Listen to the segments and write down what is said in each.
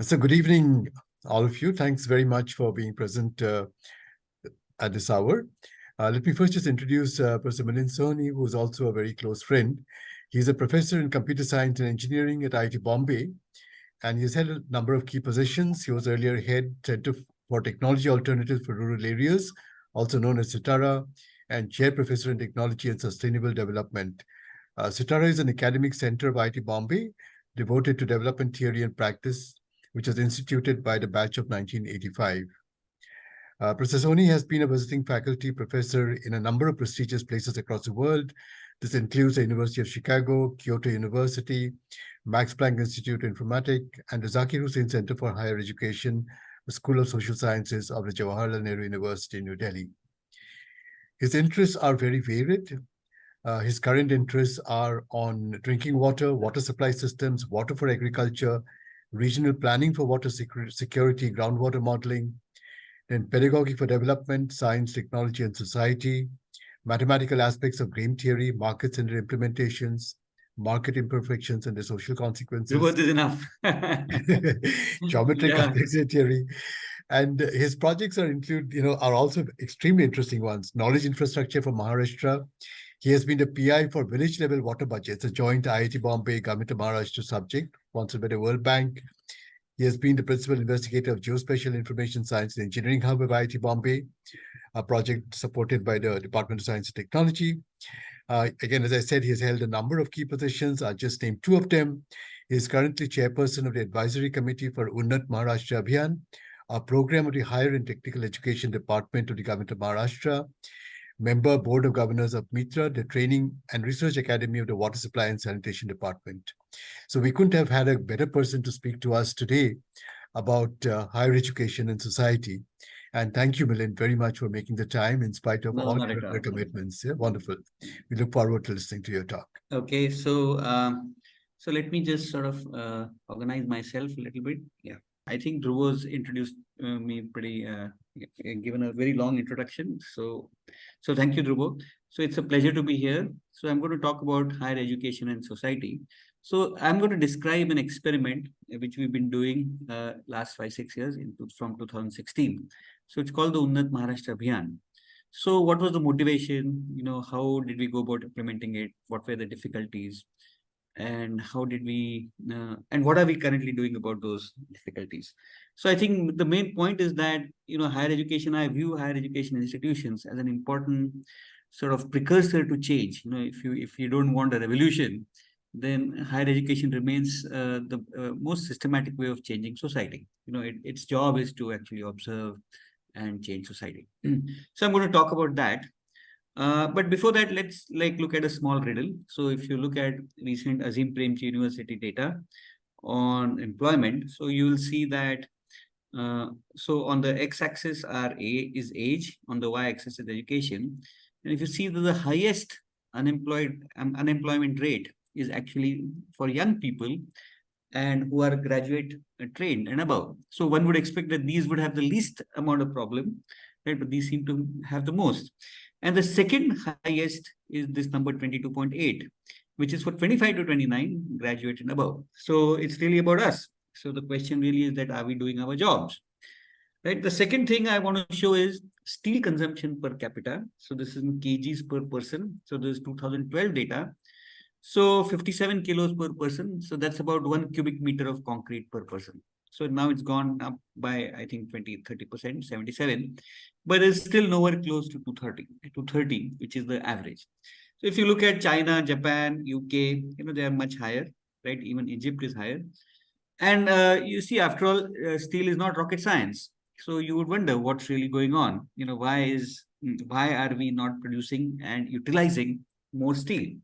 So good evening, all of you. Thanks very much for being present at this hour. Let me first just introduce Professor Milind Sohoni, who is also a very close friend. He's a professor in computer science and engineering at IIT Bombay, and he's held a number of key positions. He was earlier head Center for Technology Alternatives for Rural Areas, also known as CITARA, and chair professor in technology and sustainable development. CITARA is an academic center of IIT Bombay devoted to development theory and practice, which was instituted by the batch of 1985. Professor Sohoni has been a visiting faculty professor in a number of prestigious places across the world. This includes the University of Chicago, Kyoto University, Max Planck Institute of Informatics, and the Zakir Hussain Center for Higher Education, the School of Social Sciences of the Jawaharlal Nehru University in New Delhi. His interests are very varied. His current interests are on drinking water, water supply systems, water for agriculture, regional planning for water security, groundwater modeling, then pedagogy for development, science, technology, and society, mathematical aspects of game theory, markets and their implementations, market imperfections and their social consequences. Both is enough. Geometric Yeah. complexity theory. And his projects are also extremely interesting ones. Knowledge infrastructure for Maharashtra. He has been the PI for village level water budgets, a joint IIT Bombay Government of Maharashtra subject, sponsored by the World Bank. He has been the principal investigator of Geospatial Information Science and Engineering Hub of IIT Bombay, a project supported by the Department of Science and Technology. Again, as I said, he has held a number of key positions. I'll just name two of them. He is currently chairperson of the Advisory Committee for Unnat Maharashtra Abhiyan, a program of the Higher and Technical Education Department of the Government of Maharashtra, member Board of Governors of Mitra, the Training and Research Academy of the Water Supply and Sanitation Department. So we couldn't have had a better person to speak to us today about higher education and society. And thank you, Milind, very much for making the time in spite of all your other commitments. Yeah, wonderful. We look forward to listening to your talk. Okay, so let me just sort of organize myself a little bit. Yeah, I think Dhruvo's introduced me pretty, given a very long introduction. So thank you, Dhruvo. So it's a pleasure to be here. So I'm going to talk about higher education and society. So I'm going to describe an experiment which we've been doing last 5-6 years from 2016. So it's called the Unnat Maharashtra Abhiyan. So what was the motivation? How did we go about implementing it? What were the difficulties? And how did we, and what are we currently doing about those difficulties? So I think the main point is that, higher education, I view higher education institutions as an important sort of precursor to change. If you don't want a revolution, then higher education remains the most systematic way of changing society. Its job is to actually observe and change society. So I'm going to talk about that. But before that, let's look at a small riddle. So if you look at recent Azim Premji University data on employment, so you will see that so on the x-axis is age, on the y-axis is education. And if you see that the highest unemployment rate is actually for young people and who are graduate trained and above. So one would expect that these would have the least amount of problem, right? But these seem to have the most. And the second highest is this number 22.8, which is for 25 to 29 graduate and above. So it's really about us. So the question really is that, are we doing our jobs? Right. The second thing I want to show is steel consumption per capita. So this is in kgs per person. So this is 2012 data. So 57 kilos per person. So that's about 1 cubic meter of concrete per person. So now it's gone up by, I think, 30%, 77, but it's still nowhere close to 230, which is the average. So if you look at China, Japan, UK, they are much higher, right? Even Egypt is higher. And you see, after all, steel is not rocket science. So you would wonder what's really going on. Why are we not producing and utilizing more steel?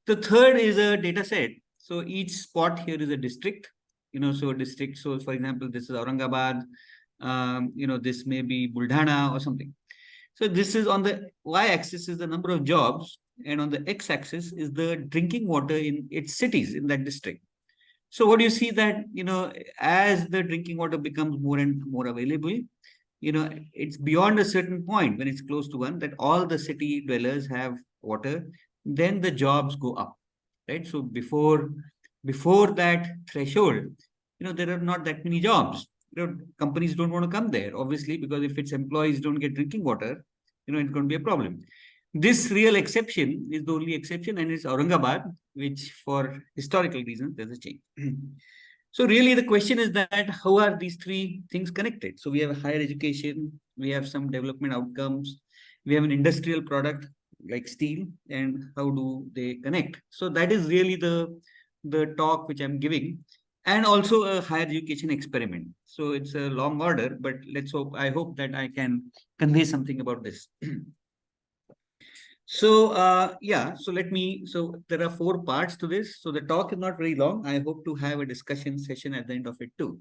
The third is a data set. So each spot here is a district, so a district. So for example, this is Aurangabad, this may be Buldhana or something. So this is on the y-axis is the number of jobs, and on the x-axis is the drinking water in its cities in that district. So what do you see that, as the drinking water becomes more and more available, it's beyond a certain point when it's close to one that all the city dwellers have water, then the jobs go up, right? So before that threshold, there are not that many jobs. Companies don't want to come there, obviously, because if its employees don't get drinking water, it's going to be a problem. This real exception is the only exception, and it's Aurangabad, which for historical reasons, there's a change. So really the question is that how are these three things connected? So we have higher education, we have some development outcomes, we have an industrial product like steel, and how do they connect? So that is really the talk which I'm giving, and also a higher education experiment. So it's a long order, but I hope that I can convey something about this. So so there are 4 parts to this. So the talk is not very long. I hope to have a discussion session at the end of it too.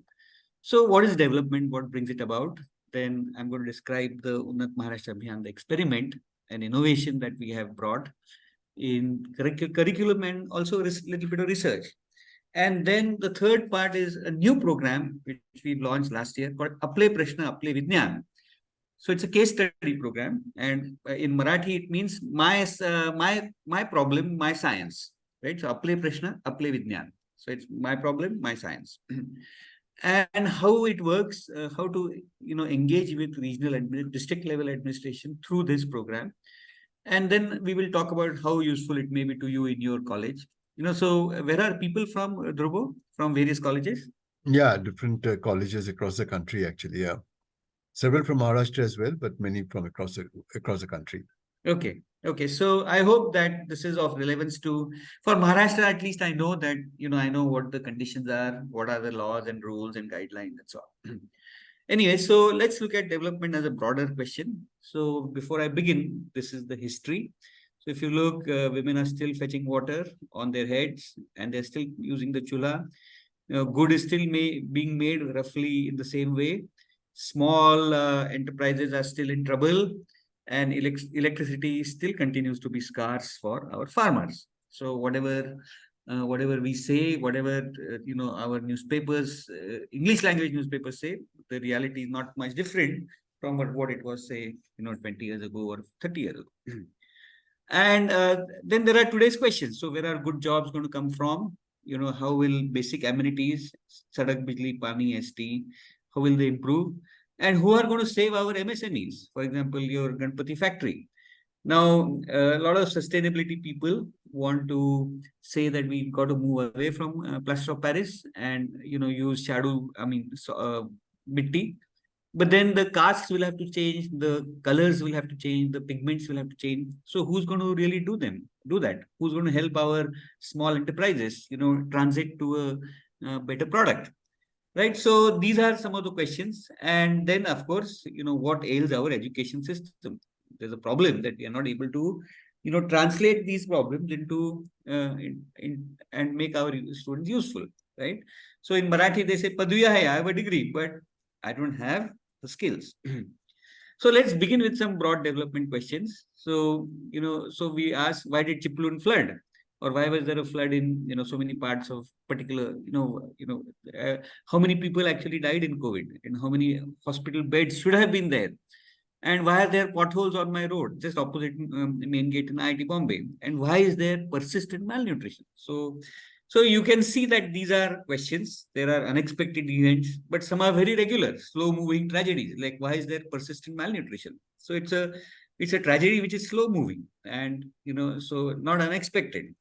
So what is development? What brings it about? Then I'm going to describe the Unnat Maharashtra Abhiyan, the experiment and innovation that we have brought in curriculum and also a little bit of research. And then the third part is a new program which we launched last year called Aple Prashna, Aple Vidyan. So it's a case study program, and in Marathi it means my problem, my science, right? So Aple Prashna, Aple Vidyan. So it's my problem, my science, and how it works, how to engage with regional district level administration through this program, and then we will talk about how useful it may be to you in your college. So where are people from, Dhruvo, from various colleges? Yeah, different colleges across the country, actually. Yeah. Several from Maharashtra as well, but many from across the country. Okay. Okay. So I hope that this is of relevance for Maharashtra. At least I know that, I know what the conditions are, what are the laws and rules and guidelines. That's all. Anyway, so let's look at development as a broader question. So before I begin, this is the history. So if you look, women are still fetching water on their heads, and they're still using the chula. Good is still being made roughly in the same way. Small enterprises are still in trouble, and electricity still continues to be scarce for our farmers. So whatever we say, whatever our newspapers, English language newspapers say, the reality is not much different from what it was, say, 20 years ago or 30 years ago. And then there are today's questions. So where are good jobs going to come from? How will basic amenities, sadak, bijli, pani, ST, how will they improve? And who are going to save our MSMEs? For example, your Ganpati factory. Now, a lot of sustainability people want to say that we've got to move away from plaster of Paris and use mitti. But then the casts will have to change, the colors will have to change, the pigments will have to change. So who's going to really do that? Who's going to help our small enterprises, transit to a better product? Right. So these are some of the questions. And then, of course, what ails our education system? There's a problem that we are not able to, translate these problems into and make our students useful. Right. So in Marathi, they say, Padviya hai, I have a degree, but I don't have the skills. So let's begin with some broad development questions. So, so we asked, why did Chiplun flood? Or why was there a flood in so many parts of particular how many people actually died in COVID, and how many hospital beds should have been there, and why are there potholes on my road just opposite main gate in IIT Bombay, and why is there persistent malnutrition? So you can see that these are questions. There are unexpected events, but some are very regular, slow moving tragedies, like why is there persistent malnutrition? So it's a tragedy which is slow moving, and so not unexpected.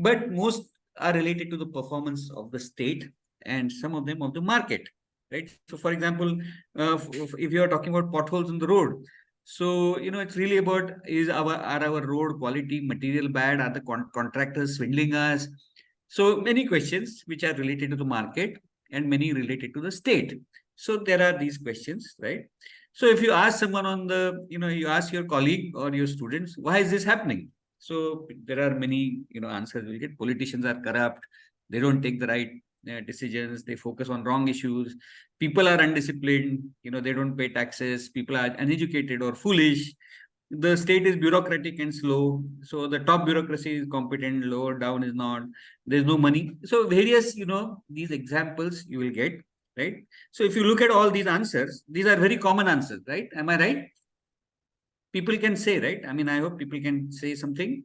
But most are related to the performance of the state, and some of them of the market, right? So for example, if you are talking about potholes in the road, so it's really about, are our road quality, material bad? Are the contractors swindling us? So many questions which are related to the market, and many related to the state. So there are these questions, right? So if you ask someone you ask your colleague or your students, why is this happening? So there are many, answers we get. Politicians are corrupt. They don't take the right decisions. They focus on wrong issues. People are undisciplined. They don't pay taxes. People are uneducated or foolish. The state is bureaucratic and slow. So the top bureaucracy is competent, lower down is not. There's no money. So various, these examples you will get, right? So if you look at all these answers, these are very common answers, right? Am I right? People can say, right? I mean, I hope people can say something.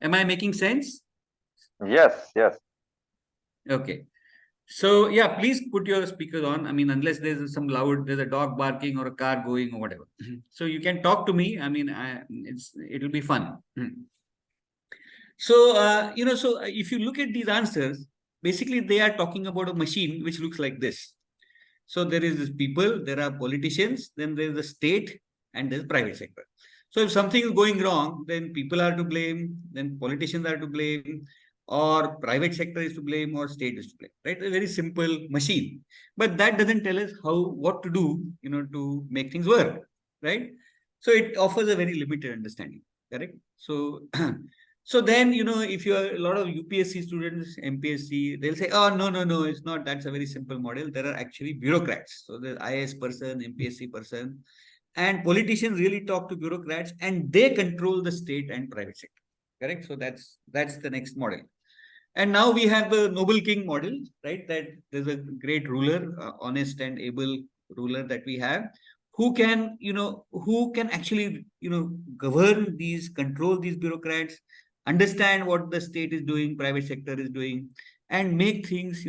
Am I making sense? Yes, yes. Okay. So yeah, please put your speakers on. I mean, unless there's some loud, there's a dog barking or a car going or whatever. So you can talk to me. I mean, it'll be fun. So if you look at these answers, basically they are talking about a machine which looks like this. So there is this people, there are politicians, then there is the state, and there's private sector. So if something is going wrong, then people are to blame, then politicians are to blame, or private sector is to blame, or state is to blame. Right? A very simple machine. But that doesn't tell us what to do, to make things work. Right? So it offers a very limited understanding. Correct? So so then, if you are a lot of UPSC students, MPSC, they'll say, oh, no, no, no, it's not. That's a very simple model. There are actually bureaucrats. So there's IAS person, MPSC person, and politicians really talk to bureaucrats, and they control the state and private sector. Correct? So that's the next model. And now we have the noble king model, right? That there's a great ruler, honest and able ruler that we have, who can actually, govern these, control these bureaucrats, understand what the state is doing, private sector is doing, and make things,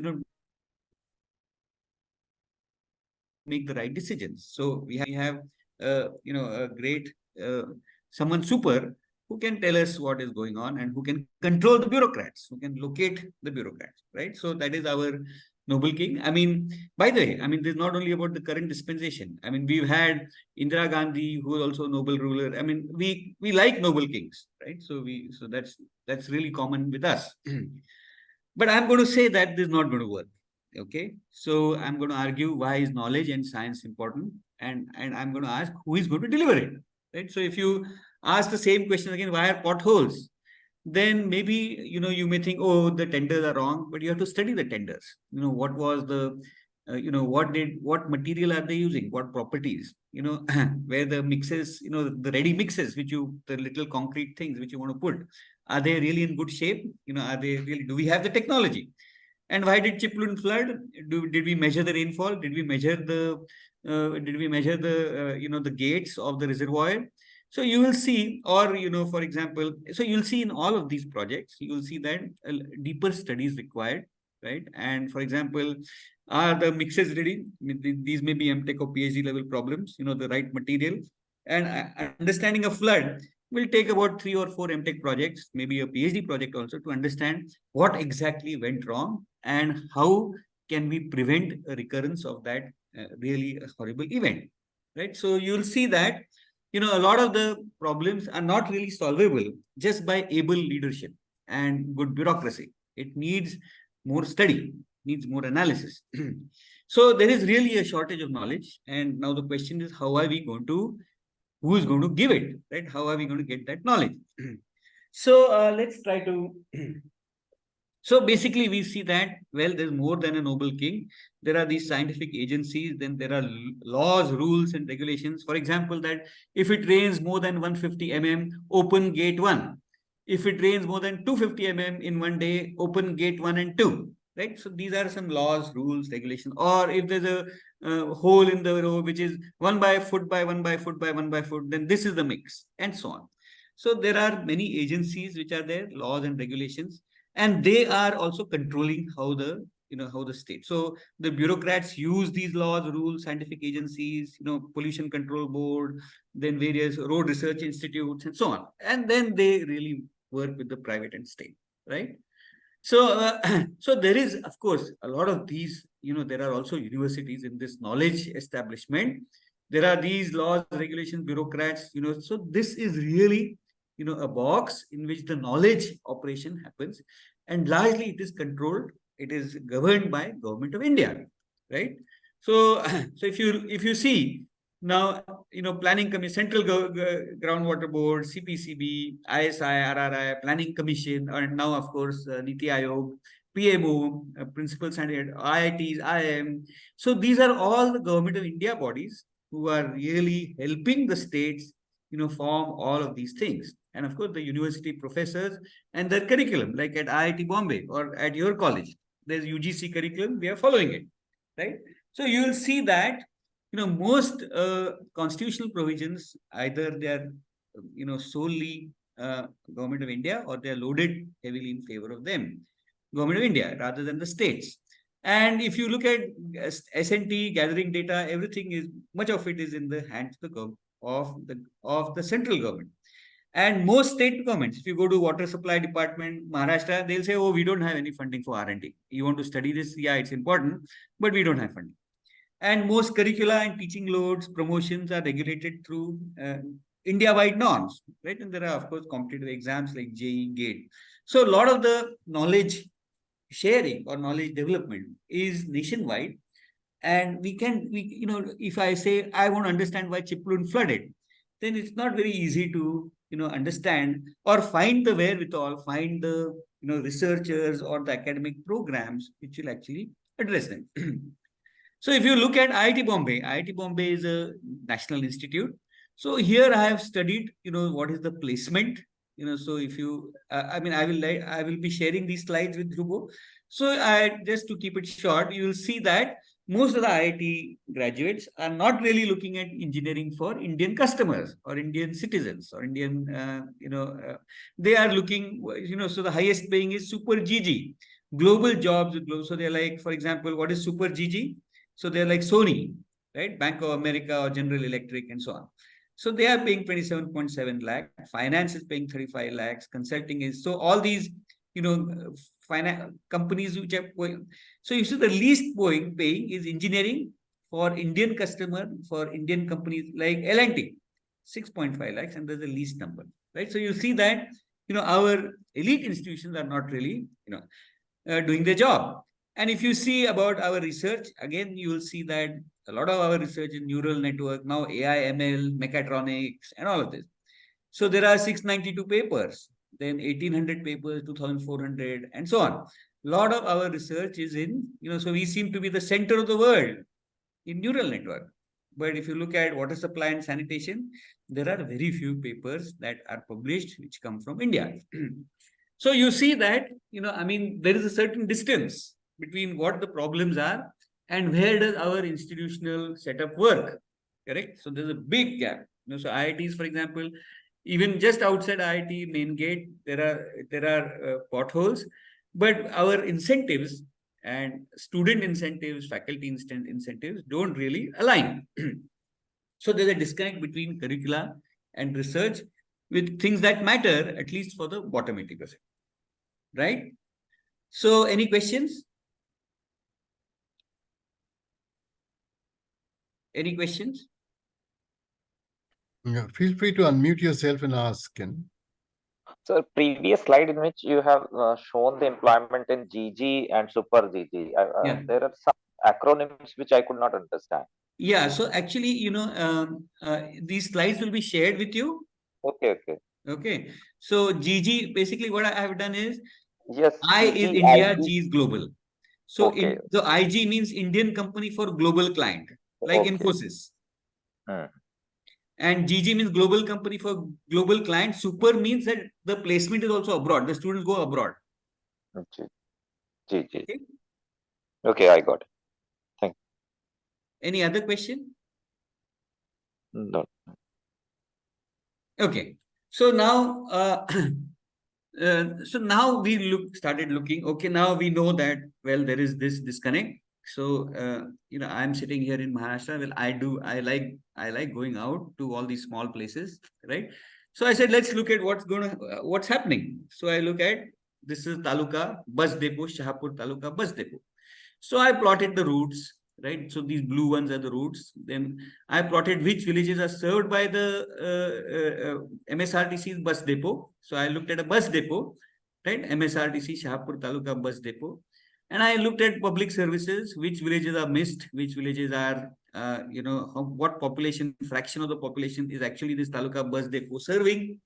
make the right decisions. So we have, a great, someone super who can tell us what is going on and who can control the bureaucrats, who can locate the bureaucrats, right? So that is our noble king. I mean, by the way, I mean, this is not only about the current dispensation. I mean, we've had Indira Gandhi, who is also a noble ruler. I mean, we like noble kings, right? So that's really common with us. But I'm going to say that this is not going to work. Okay, so I'm going to argue why is knowledge and science important, and I'm going to ask who is going to deliver it, right? So if you ask the same question again, why are potholes? Then maybe you may think, oh, the tenders are wrong, but you have to study the tenders. What was the what material are they using, what properties, where the mixes, the ready mixes, the little concrete things which you want to put, are they really in good shape? Are they really, do we have the technology? And why did Chiplun flood? Did we measure the rainfall? Did we measure the gates of the reservoir? So you will see, or for example, so you'll see in all of these projects, you will see that deeper studies required, right? And for example, are the mixes ready? I mean, these may be MTech or PhD level problems, the right material. And understanding a flood will take about 3 or 4 MTech projects, maybe a PhD project also, to understand what exactly went wrong and how can we prevent a recurrence of that really horrible event, right? So you'll see that a lot of the problems are not really solvable just by able leadership and good bureaucracy. It needs more study, needs more analysis. So there is really a shortage of knowledge, and now the question is, how are we going to, who is going to give it, right? How are we going to get that knowledge? So let's try to so basically, we see that, well, there's more than a noble king. There are these scientific agencies, then there are laws, rules, and regulations. For example, that if it rains more than 150 mm, open gate 1. If it rains more than 250 mm in one day, open gate 1 and 2. Right? So these are some laws, rules, regulations. Or if there's a hole in the road which is 1 by foot by 1 by foot by 1 by foot, then this is the mix, and so on. So there are many agencies which are there, laws and regulations, and they are also controlling how the state. So the bureaucrats use these laws, rules, scientific agencies, pollution control board, then various road research institutes, and so on, and then they really work with the private and state, right? So so there is, of course, a lot of these, there are also universities in this knowledge establishment. There are these laws, regulations, bureaucrats, so this is really a box in which the knowledge operation happens, and largely it is controlled, it is governed by Government of India, right? So so if you see now, planning commission, central groundwater board, CPCB, ISI, RRI, planning commission, and now of course Niti Aayog, PMO, principal standard, IITs, IIM. So these are all the Government of India bodies who are really helping the states form all of these things. And of course, the university professors and their curriculum, like at IIT Bombay or at your college, there's UGC curriculum, we are following it, right? So you will see that, most constitutional provisions, either they are, solely Government of India, or they are loaded heavily in favor of them, Government of India, rather than the states. And if you look at S&T, gathering data, everything is, much of it is in the hands of the central government. And most state governments, if you go to water supply department, Maharashtra, they'll say, oh, we don't have any funding for R&D. You want to study this? Yeah, it's important, but we don't have funding. And most curricula and teaching loads, promotions are regulated through India-wide norms, right? And there are, of course, competitive exams like JEE, GATE. So a lot of the knowledge sharing or knowledge development is nationwide. And if I say, I want to understand why Chiplun flooded, then it's not very easy to, understand or find the wherewithal, find the, researchers or the academic programs which will actually address them. So if you look at IIT Bombay is a national institute. So here I have studied, what is the placement, so if you, I will be sharing these slides with Dhruvo. So just to keep it short, you will see that most of the IIT graduates are not really looking at engineering for Indian customers or Indian citizens or Indian, they are looking, so the highest paying is Super GG, global jobs. So they're like, for example, what is Super GG? So they're like Sohoni, right? Bank of America or General Electric and so on. So they are paying 27.7 lakh. Finance is paying 35 lakhs. Consulting is, so all these, finance companies which are going. So you see the least paying is engineering for Indian customer, for Indian companies like L&T, 6.5 lakhs, and there's the least number, right? So you see that, our elite institutions are not really, doing their job. And if you see about our research, again, you will see that a lot of our research in neural network, now AI, ML, mechatronics, and all of this. So there are 692 papers, then 1800 papers, 2400, and so on. A lot of our research is in, so we seem to be the center of the world in neural network. But if you look at water supply and sanitation, there are very few papers that are published which come from India. So you see that, there is a certain distance between what the problems are and where does our institutional setup work, correct? So there's a big gap. So IITs, for example, even just outside IIT main gate, there are potholes, but our incentives and student incentives, faculty incentives don't really align. So there's a disconnect between curricula and research with things that matter, at least for the bottom 80%, right? So any questions? Any questions? Yeah, feel free to unmute yourself and ask. So previous slide in which you have shown the employment in GG and Super GG, Yeah. there are some acronyms which I could not understand. Yeah, so actually, these slides will be shared with you. Okay. Okay. So GG, basically what I have done is, yes, I GG, is India, IG. G is global. So Okay. so IG means Indian company for global client, like Okay. Infosys. And GG means global company for global client. Super means that the placement is also abroad. The students go abroad. GG. Okay, I got it. Thank you. Any other question? No. Okay. So now, we started looking. Okay, now we know that, well, there is this disconnect. So I'm sitting here in Maharashtra. Well, I like going out to all these small places, right? So I said, let's look at what's happening. So I look at, this is Taluka bus depot, Shahpur Taluka bus depot. So I plotted the routes, right? So these blue ones are the routes. Then I plotted which villages are served by the MSRTC's bus depot. So I looked at a bus depot, right? MSRTC Shahpur Taluka bus depot. And I looked at public services, which villages are missed, which villages are, what population, fraction of the population is actually this Taluka bus depot serving.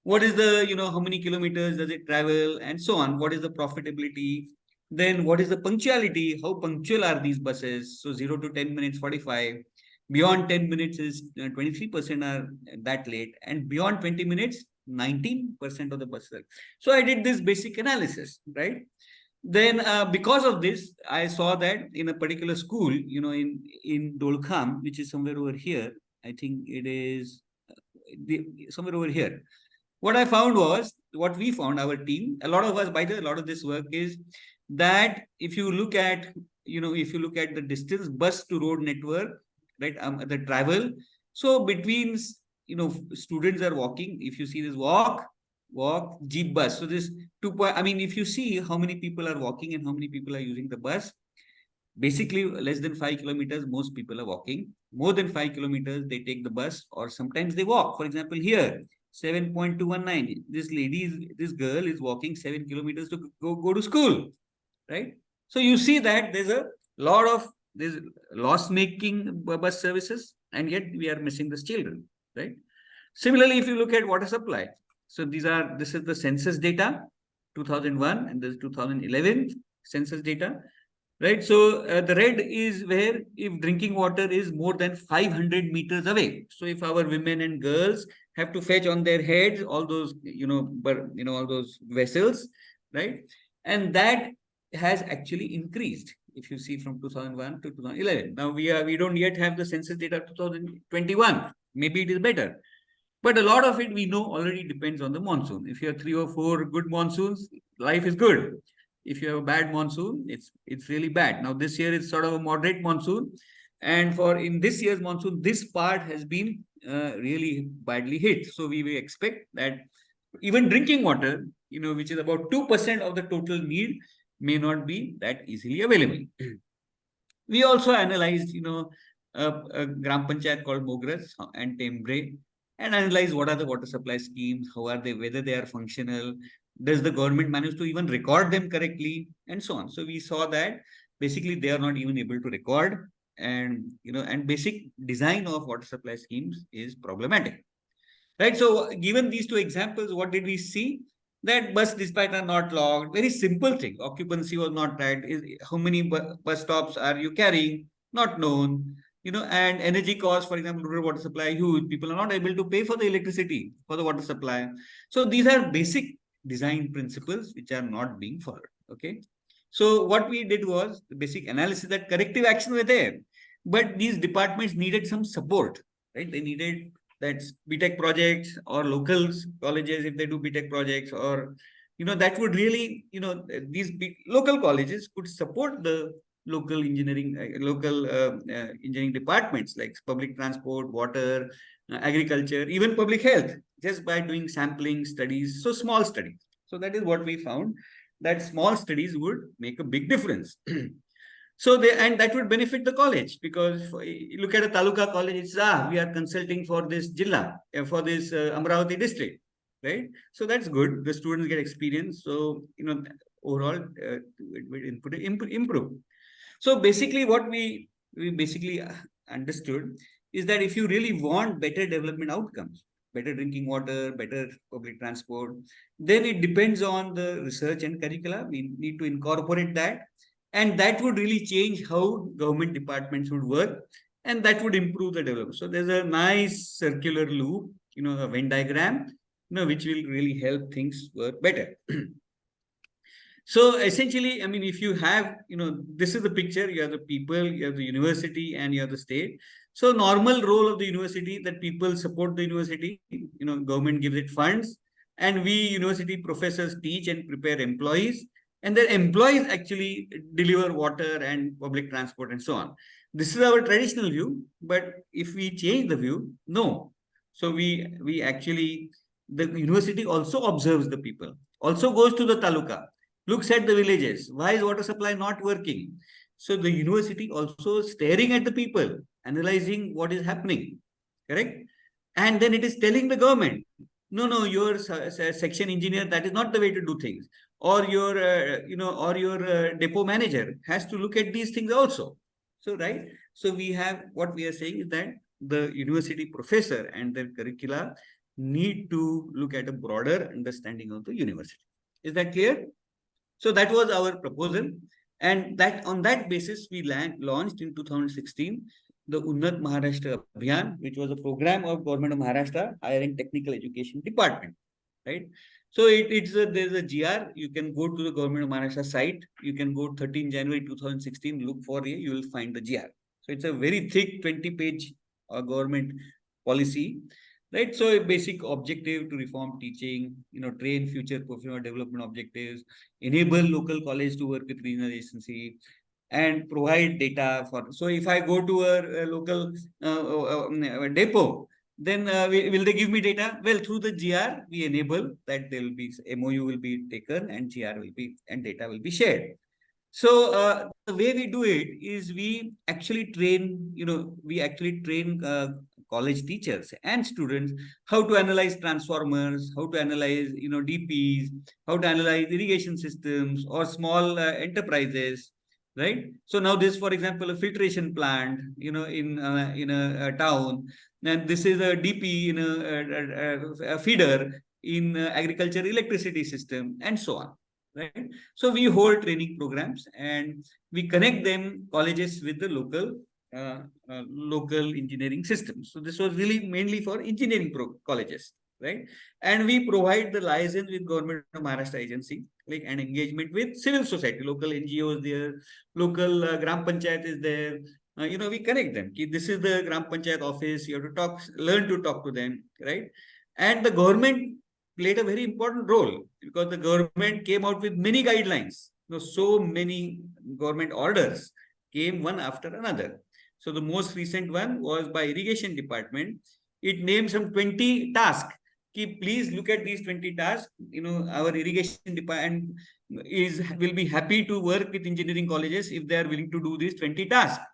What is the, how many kilometers does it travel and so on? What is the profitability? Then what is the punctuality? How punctual are these buses? So 0 to 10 minutes, 45. Beyond 10 minutes is 23% are that late. And beyond 20 minutes, 19% of the buses. So I did this basic analysis, right? Then because of this, I saw that in a particular school, in Dolkham, which is somewhere over here, I think it is somewhere over here. What I found was, what we found, our team, a lot of us, by the way, a lot of this work is that if you look at, if you look at the distance bus to road network, right, the travel. So between, students are walking. If you see this walk, jeep, bus. So this 2 point, I mean, if you see how many people are walking and how many people are using the bus, basically less than 5 kilometers, most people are walking. More than 5 kilometers, they take the bus or sometimes they walk. For example, here, 7.219. This girl is walking 7 kilometers to go to school, right? So you see that there's loss making bus services, and yet we are missing these children, right? Similarly, if you look at water supply, so this is the census data, 2001, and this is 2011 census data, right? So the red is where if drinking water is more than 500 meters away. So if our women and girls have to fetch on their heads all those, all those vessels, right? And that has actually increased. If you see from 2001 to 2011, now we don't yet have the census data 2021. Maybe it is better, but a lot of it we know already depends on the monsoon. If you have 3 or 4 good monsoons, life is good. If you have a bad monsoon, it's really bad. Now this year is sort of a moderate monsoon, and in this year's monsoon, this part has been really badly hit. So we expect that even drinking water, which is about 2% of the total need, may not be that easily available. We also analyzed, a Gram Panchayat called Mogras and Tembre, and analyze what are the water supply schemes, how are they, whether they are functional, does the government manage to even record them correctly, and so on. So we saw that basically they are not even able to record, and and basic design of water supply schemes is problematic, right? So given these two examples, what did we see? That bus dispatch are not logged. Very simple thing. Occupancy was not right. How many bus stops are you carrying? Not known. And energy costs, for example, rural water supply, huge. People are not able to pay for the electricity for the water supply. So these are basic design principles which are not being followed. Okay. So what we did was the basic analysis that corrective action were there, but these departments needed some support, right? They needed that BTech projects or local colleges, if they do BTech projects, or that would really, these big local colleges could support the local engineering engineering departments like public transport, water, agriculture, even public health, just by doing sampling studies. So small studies. So that is what we found, that small studies would make a big difference. So and that would benefit the college, because you look at a taluka college, it's we are consulting for this jilla, for this Amravati district, right? So that's good. The students get experience. So overall it will improve. So basically, what we basically understood is that if you really want better development outcomes, better drinking water, better public transport, then it depends on the research and curricula. We need to incorporate that. And that would really change how government departments would work, and that would improve the development. So there's a nice circular loop, a Venn diagram, which will really help things work better. So essentially, I mean, if you have, this is the picture, you have the people, you have the university, and you have the state. So normal role of the university, that people support the university, government gives it funds, and we university professors teach and prepare employees, and their employees actually deliver water and public transport and so on. This is our traditional view, but if we change the view, no. So we actually, the university also observes the people, also goes to the taluka, looks at the villages. Why is water supply not working? So the university also staring at the people, analyzing what is happening, correct? And then it is telling the government, no, your section engineer, that is not the way to do things. Or your, depot manager has to look at these things also. So, right. So we have, what we are saying is that the university professor and their curricula need to look at a broader understanding of the university. Is that clear? So that was our proposal. And that on that basis, we launched in 2016 the Unnat Maharashtra Abhiyan, which was a program of Government of Maharashtra Higher and Technical Education Department, right? So there's a GR. You can go to the Government of Maharashtra site. You can go 13 January 2016, look for it, you will find the GR. So it's a very thick 20-page government policy, right? So a basic objective to reform teaching, train future professional development objectives, enable local college to work with regional agency, and provide data for. So if I go to a local depot, then will they give me data? Well, through the GR, we enable that there will be MOU will be taken and GR will be and data will be shared. So the way we do it is we actually train, college teachers and students how to analyze transformers, how to analyze, DPs, how to analyze irrigation systems or small enterprises, right? So now this, for example, a filtration plant, in a town, and this is a DP in a feeder in agriculture electricity system, and so on, right? So we hold training programs and we connect them colleges with the local engineering systems. So this was really mainly for engineering colleges, right? And we provide the license with Government of Maharashtra agency, like an engagement with civil society, local NGOs there, local Gram Panchayat is there. We connect them. This is the Gram Panchayat office. You have to learn to talk to them, right? And the government played a very important role because the government came out with many guidelines. So many government orders came one after another. So the most recent one was by irrigation department. It named some 20 tasks. Please look at these 20 tasks. Our irrigation department will be happy to work with engineering colleges if they are willing to do these 20 tasks.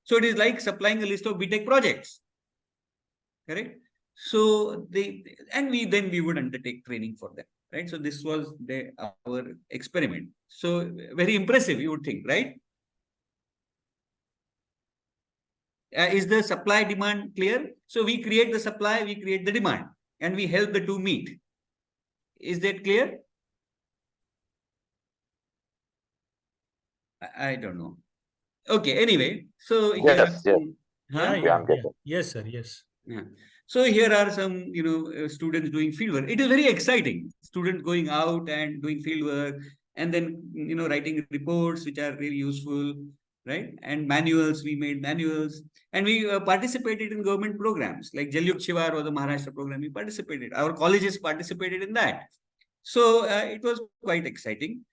So it is like supplying a list of BTech projects. Correct? So we would undertake training for them, right? So this was our experiment. So very impressive, you would think, right? Is the supply demand clear? So we create the supply, we create the demand, and we help the two meet. Is that clear? I don't know. Okay, anyway, so yes. Yes, sir. Yes. Yeah. So here are some, students doing fieldwork. It is very exciting. Students going out and doing fieldwork, and then, writing reports which are really useful, right? And manuals, we made manuals, and we participated in government programs like Jal Yukta Shivar or the Maharashtra program. We participated. Our colleges participated in that. So it was quite exciting.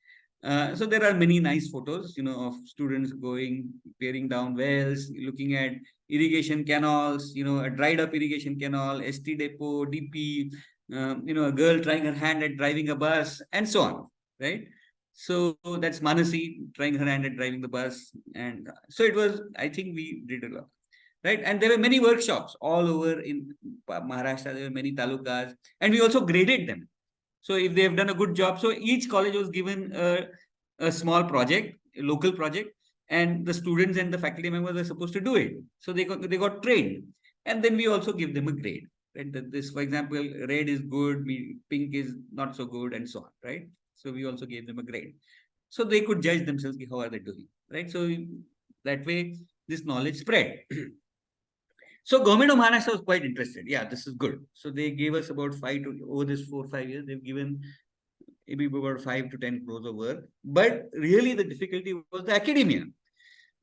So there are many nice photos, of students going, tearing down wells, looking at irrigation canals, a dried up irrigation canal, ST depot, DP, a girl trying her hand at driving a bus, and so on, right? So that's Manasi trying her hand at driving the bus. And so it was, I think we did a lot, right? And there were many workshops all over in Maharashtra. There were many talukas, and we also graded them. So if they have done a good job, so each college was given a small project, a local project, and the students and the faculty members are supposed to do it. So they got trained, and then we also give them a grade. Right? This, for example, red is good, pink is not so good, and so on. Right? So we also gave them a grade, so they could judge themselves how are they doing. Right? So that way, this knowledge spread. So Government of Maharashtra was quite interested. Yeah, this is good. So they gave us about over this 4 or 5 years, they've given maybe about 5 to 10 crores of work. But really the difficulty was the academia.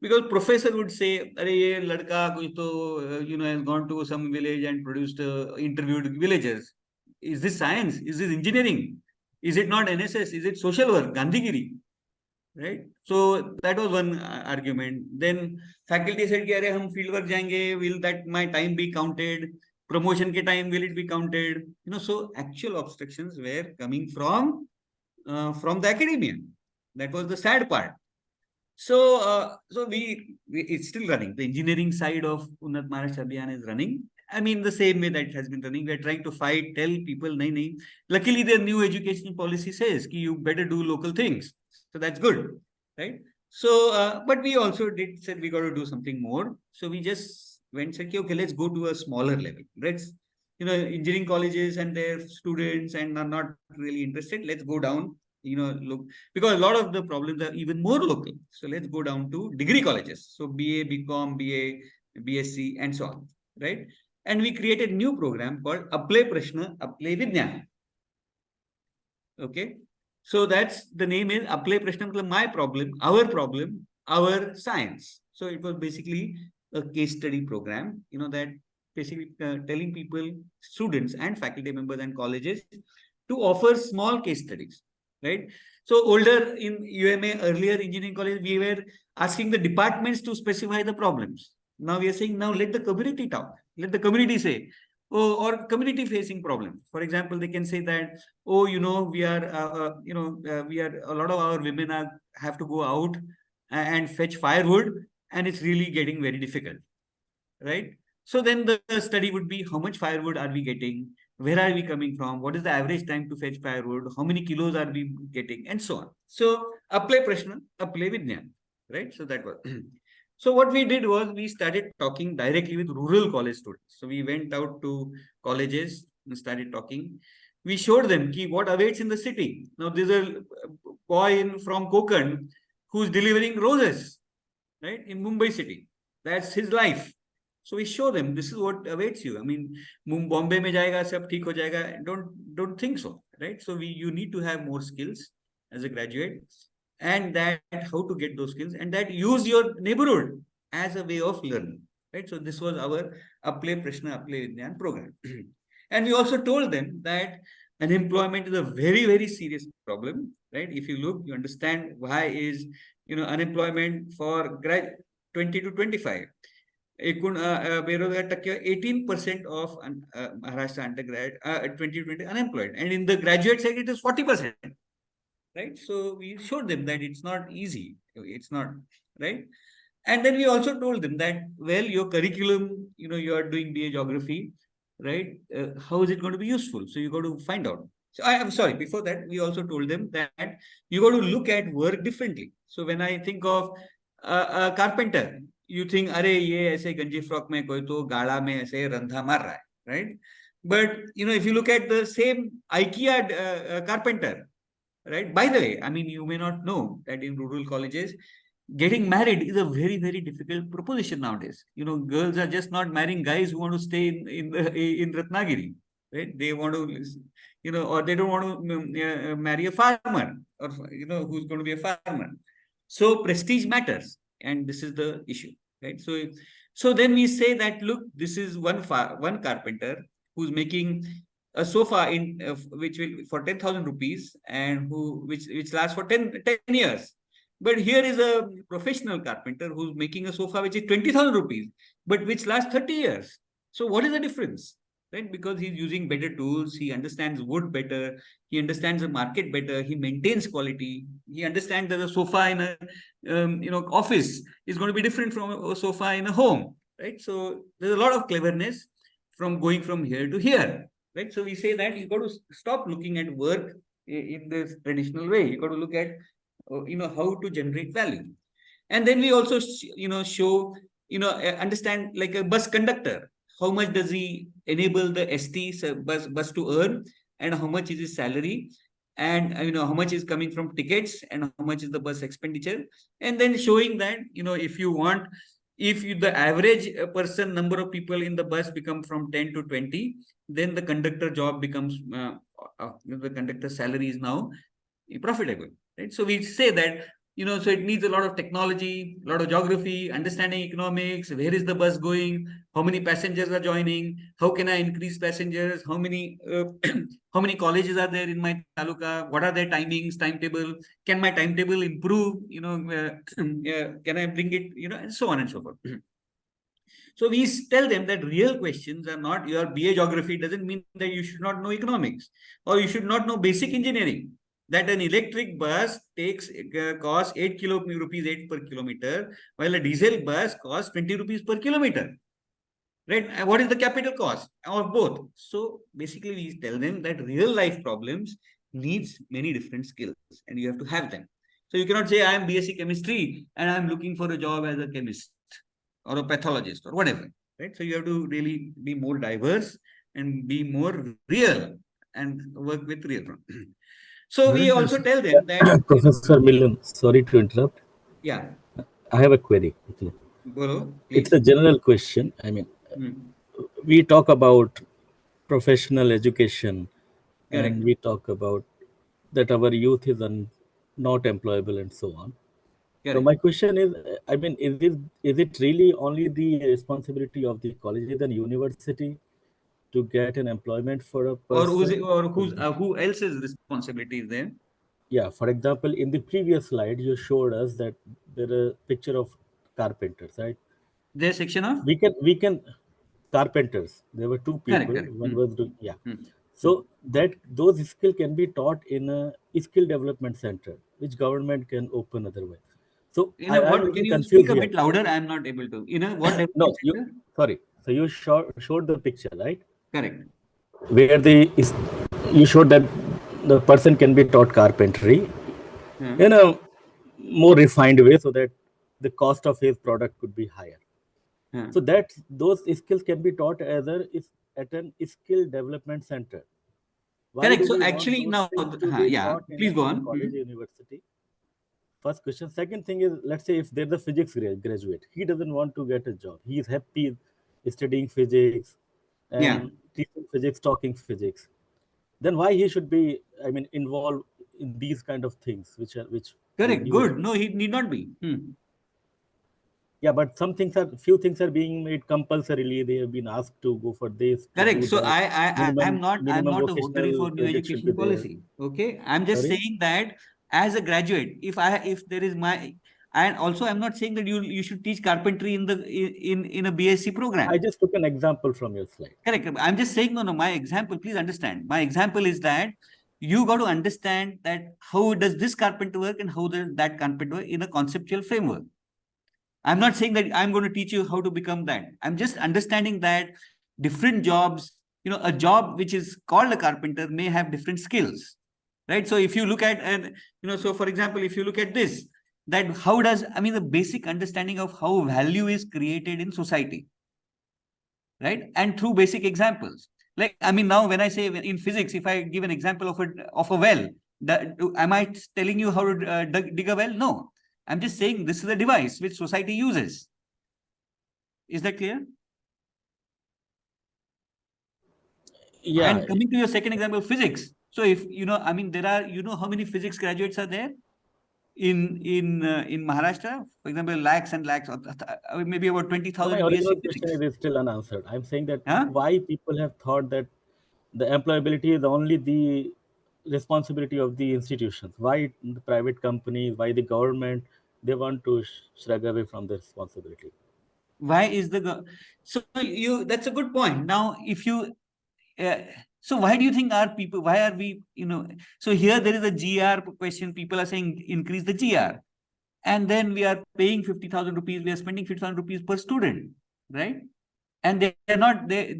Because professor would say, "Arey, ladka kuch to, has gone to some village and interviewed villagers. Is this science? Is this engineering? Is it not NSS? Is it social work? Gandhigiri?" Right? So that was one argument. Then faculty said, "Arey, hum field work jayenge, will that my time be counted? Promotion ke time, will it be counted?" So actual obstructions were coming from the academia. That was the sad part. So it's still running. The engineering side of Unnat Maharashtra Abhiyan is running. I mean, the same way that it has been running. We're trying to tell people, nahi. Luckily, their new education policy says ki you better do local things. So that's good, right? So, but we also said we got to do something more. So we just went said, okay, let's go to a smaller level. Let's, engineering colleges and their students and are not really interested. Let's go down, look, because a lot of the problems are even more local. So let's go down to degree colleges. So BA, BCom, BA, BSc, and so on, right? And we created a new program called Aple Prashna, Aple Vidyan. Okay. So that's the name is Aple Prashna, my problem, our science. So it was basically a case study program, that basically telling people, students and faculty members and colleges to offer small case studies, right? So older in UMA, earlier engineering college, we were asking the departments to specify the problems. Now we are saying, now let the community talk. Let the community say, oh, or community facing problems. For example, they can say that, oh, we are, a lot of our women have to go out and fetch firewood, and it's really getting very difficult, right? So then the study would be, how much firewood are we getting? Where are we coming from? What is the average time to fetch firewood? How many kilos are we getting? And so on. So apply Prashna, apply Vijnan, right? So that was. So what we did was we started talking directly with rural college students. So we went out to colleges and started talking. We showed them what awaits in the city. Now there's a boy from Konkan who's delivering roses, right, in Mumbai city. That's his life. So we show them this is what awaits you. I mean, Bombay mein jayega, sab theek ho jayega. Don't think so, right? So you need to have more skills as a graduate, and that how to get those skills, and that use your neighborhood as a way of learning, right? So this was our Apply Prashna, Apply Vijnan program. And we also told them that unemployment is a very, very serious problem, right? If you look, you understand why is, unemployment for 20 to 25. एकूण बेरोजगार टक्के 18% of Maharashtra undergrad 2020 unemployed, and in the graduate sector it is 40%, right? So we showed them that it's not easy, it's not, right? And then we also told them that, well, your curriculum, you are doing BA geography, right? How is it going to be useful? So you got to find out. So I am sorry, before that we also told them that you got to look at work differently. So when I think of a carpenter, you think, अरे ये ऐसे गंजी frock में कोई तो गाड़ा में ऐसे रंधा मार रहा है, right? But if you look at the same IKEA carpenter, right? By the way, I mean, you may not know that in rural colleges, getting married is a very, very difficult proposition nowadays. Girls are just not marrying guys who want to stay in Ratnagiri, right? They want to, or they don't want to marry a farmer, or who's going to be a farmer. So prestige matters. And this is the issue, right? So then we say that, look, this is one carpenter who's making a sofa which will for 10,000 rupees, and which lasts for 10 years. But here is a professional carpenter who's making a sofa which is 20,000 rupees, but which lasts 30 years. So what is the difference? Right? Because he's using better tools, he understands wood better, he understands the market better, he maintains quality, he understands that a sofa in a office is going to be different from a sofa in a home, right? So there's a lot of cleverness from going from here to here, right? So we say that you got to stop looking at work in this traditional way. You got to look at how to generate value. And then we also show understand, like a bus conductor, how much does he enable the ST bus to earn, and how much is his salary, and how much is coming from tickets, and how much is the bus expenditure. And then showing that if the average person number of people in the bus become from 10 to 20, then the conductor job becomes the conductor salary is now profitable, right? So we say that so it needs a lot of technology, a lot of geography, understanding economics, where is the bus going, how many passengers are joining, how can I increase passengers, how many how many colleges are there in my taluka, what are their timings, timetable, can my timetable improve, can I bring it, and so on and so forth. So we tell them that real questions are not, your BA geography doesn't mean that you should not know economics, or you should not know basic engineering. That an electric bus costs 8 rupees 8 per kilometer, while a diesel bus costs 20 rupees per kilometer, right? And what is the capital cost of both? So basically we tell them that real life problems needs many different skills, and you have to have them. So you cannot say I am BSc chemistry and I am looking for a job as a chemist or a pathologist or whatever, right? So you have to really be more diverse and be more real and work with real problems. So we also tell them that Professor Milind, sorry to interrupt. Yeah, I have a query. Bolo, it's a general question. I mean, we talk about professional education, correct. and we talk about that our youth is not employable and so on. Correct. So my question is, I mean, is it really only the responsibility of the colleges and university to get an employment for a person? Or who else's responsibility is there? Yeah, for example, in the previous slide, you showed us that there is a picture of carpenters, right? Their section of We can carpenters. There were two correct, people. correct. One was doing, yeah. Hmm. So that those skills can be taught in a skill development center, which government can open otherwise. So In a I'm what? a Can little you speak confused a here. bit louder? I'm not able to. In a what No, development you center? sorry. So you showed the picture, right? Correct. Where you showed that the person can be taught carpentry Hmm. in a more refined way, so that the cost of his product could be higher. Hmm. So that those skills can be taught either is at an skill development center. Why Correct. do So we want actually those now, things to be yeah, taught in please go a on. college or university? First question. Second thing is, let's say if there's a physics graduate, he doesn't want to get a job. He is happy studying physics Yeah. and teaching physics, talking physics. Then why he should be, I mean, involved in these kind of things, which are Correct. new? Good. No, he need not be. Yeah, but few things are being made compulsorily. They have been asked to go for this, to Correct. do So that. I'm Minimum not a votary vocational for new credit should be education there. policy. Okay. I'm just Sorry? saying that as a graduate, if there is and also I'm not saying that you should teach carpentry in a BSc program. I just took an example from your slide. Correct. I'm just saying, no, my example, please understand. My example is that you got to understand that how does this carpenter work and how does that carpenter work in a conceptual framework. I'm not saying that I'm going to teach you how to become that. I'm just understanding that different jobs, a job which is called a carpenter may have different skills, right? So if you look at, so for example, if you look at this, that how does, the basic understanding of how value is created in society, right? And through basic examples. Like, now when I say in physics, if I give an example of a well, am I telling you how to dig a well? No. I'm just saying this is a device which society uses. Is that clear? Yeah. And coming to your second example, physics. So if there are, how many physics graduates are there in Maharashtra? For example, lakhs and lakhs, or maybe about So 20,000 my original BSc question physics. is still unanswered. I'm saying that Huh? why people have thought that the employability is only the responsibility of the institutions. Why the private companies, why the government, they want to shrug away from the responsibility. Why is so that's a good point. Now, if you so why do you think why are we, so here there is a GR question. People are saying increase the GR, and then we are paying 50,000 rupees. We are spending 50,000 rupees per student, right? And they are not, they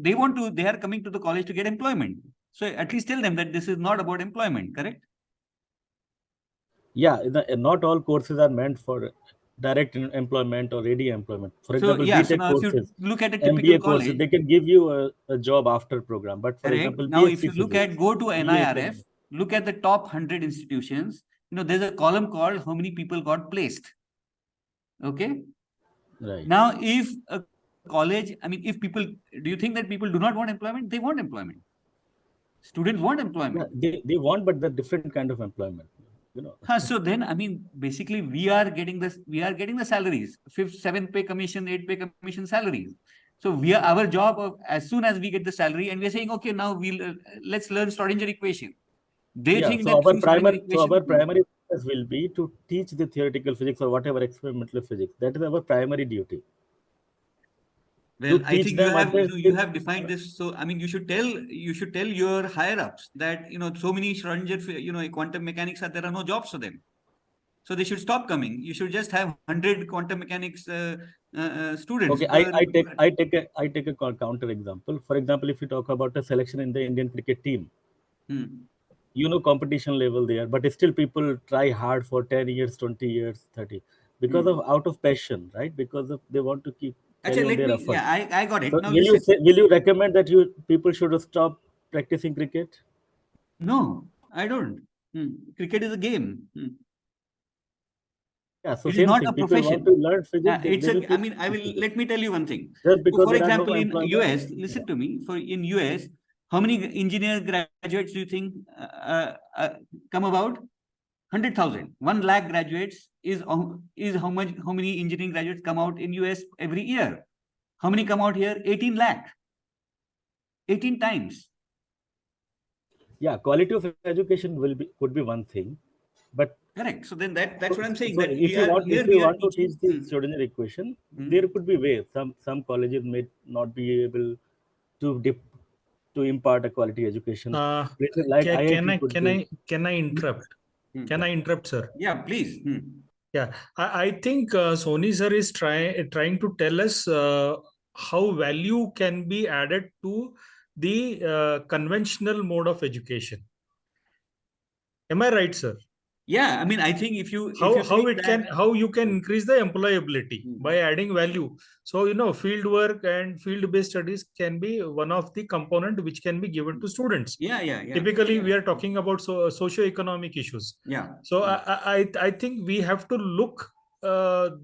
are coming to the college to get employment. So at least tell them that this is not about employment, correct? Yeah, not all courses are meant for direct employment or ready employment. For So example, yeah, so BTech now if you courses, look at a typical MBA courses, college, they can give you a job after program. But for correct. example, Now, if BSc you look physics, at, go to BA NIRF, look at the top 100 institutions, there's a column called how many people got placed. Okay. right. Now, if a college, if people, do you think that people do not want employment? They want employment. Students want employment. Yeah, they want, but the different kind of employment. So then, basically, we are getting the salaries, 5th, 7th pay commission, 8th pay commission salaries. So our job as soon as we get the salary, and we're saying, okay, now let's learn Schrodinger equation. They think So that through Schrodinger our equation. primary focus will be to teach the theoretical physics or whatever experimental physics. That is our primary duty. Well, I teach think them other you have defined this. So, you should tell your higher ups that, so many Schrodinger, quantum mechanics there are no jobs for them. So they should stop coming. You should just have 100 quantum mechanics students. Okay, I take a counter example. For example, if you talk about a selection in the Indian cricket team, competition level there, but still people try hard for 10 years, 20 years, 30, because of out of passion, right? Because of they want to keep carry on their effort. Yeah, I got it. So now will you recommend that people should stop practicing cricket? No, I don't. Cricket is a game. Yeah, so It is same not thing. a People want profession. to learn physics. Let me tell you one thing. Just because For there are example, no in employment. US, listen to me. In US, how many engineer graduates do you think come about? 100,000. 1 lakh graduates is how many engineering graduates come out in US every year? How many come out here? 18 lakh. 18 times. Yeah, quality of education could be one thing, But correct. So then that's what I'm saying. So that if you want to teach the teaching. Schrodinger equation, there could be ways. Some colleges may not be able to impart a quality education. Places like IIT could be. Can I interrupt? Can I interrupt, sir? Yeah, please. Yeah, I think Sohoni sir is trying to tell us how value can be added to the conventional mode of education. Am I right, sir? Yeah, I mean, I think if you how you can increase the employability by adding value. So field work and field based studies can be one of the component which can be given to students. Yeah. Typically we are talking about socio-economic issues. Yeah. So I think we have to look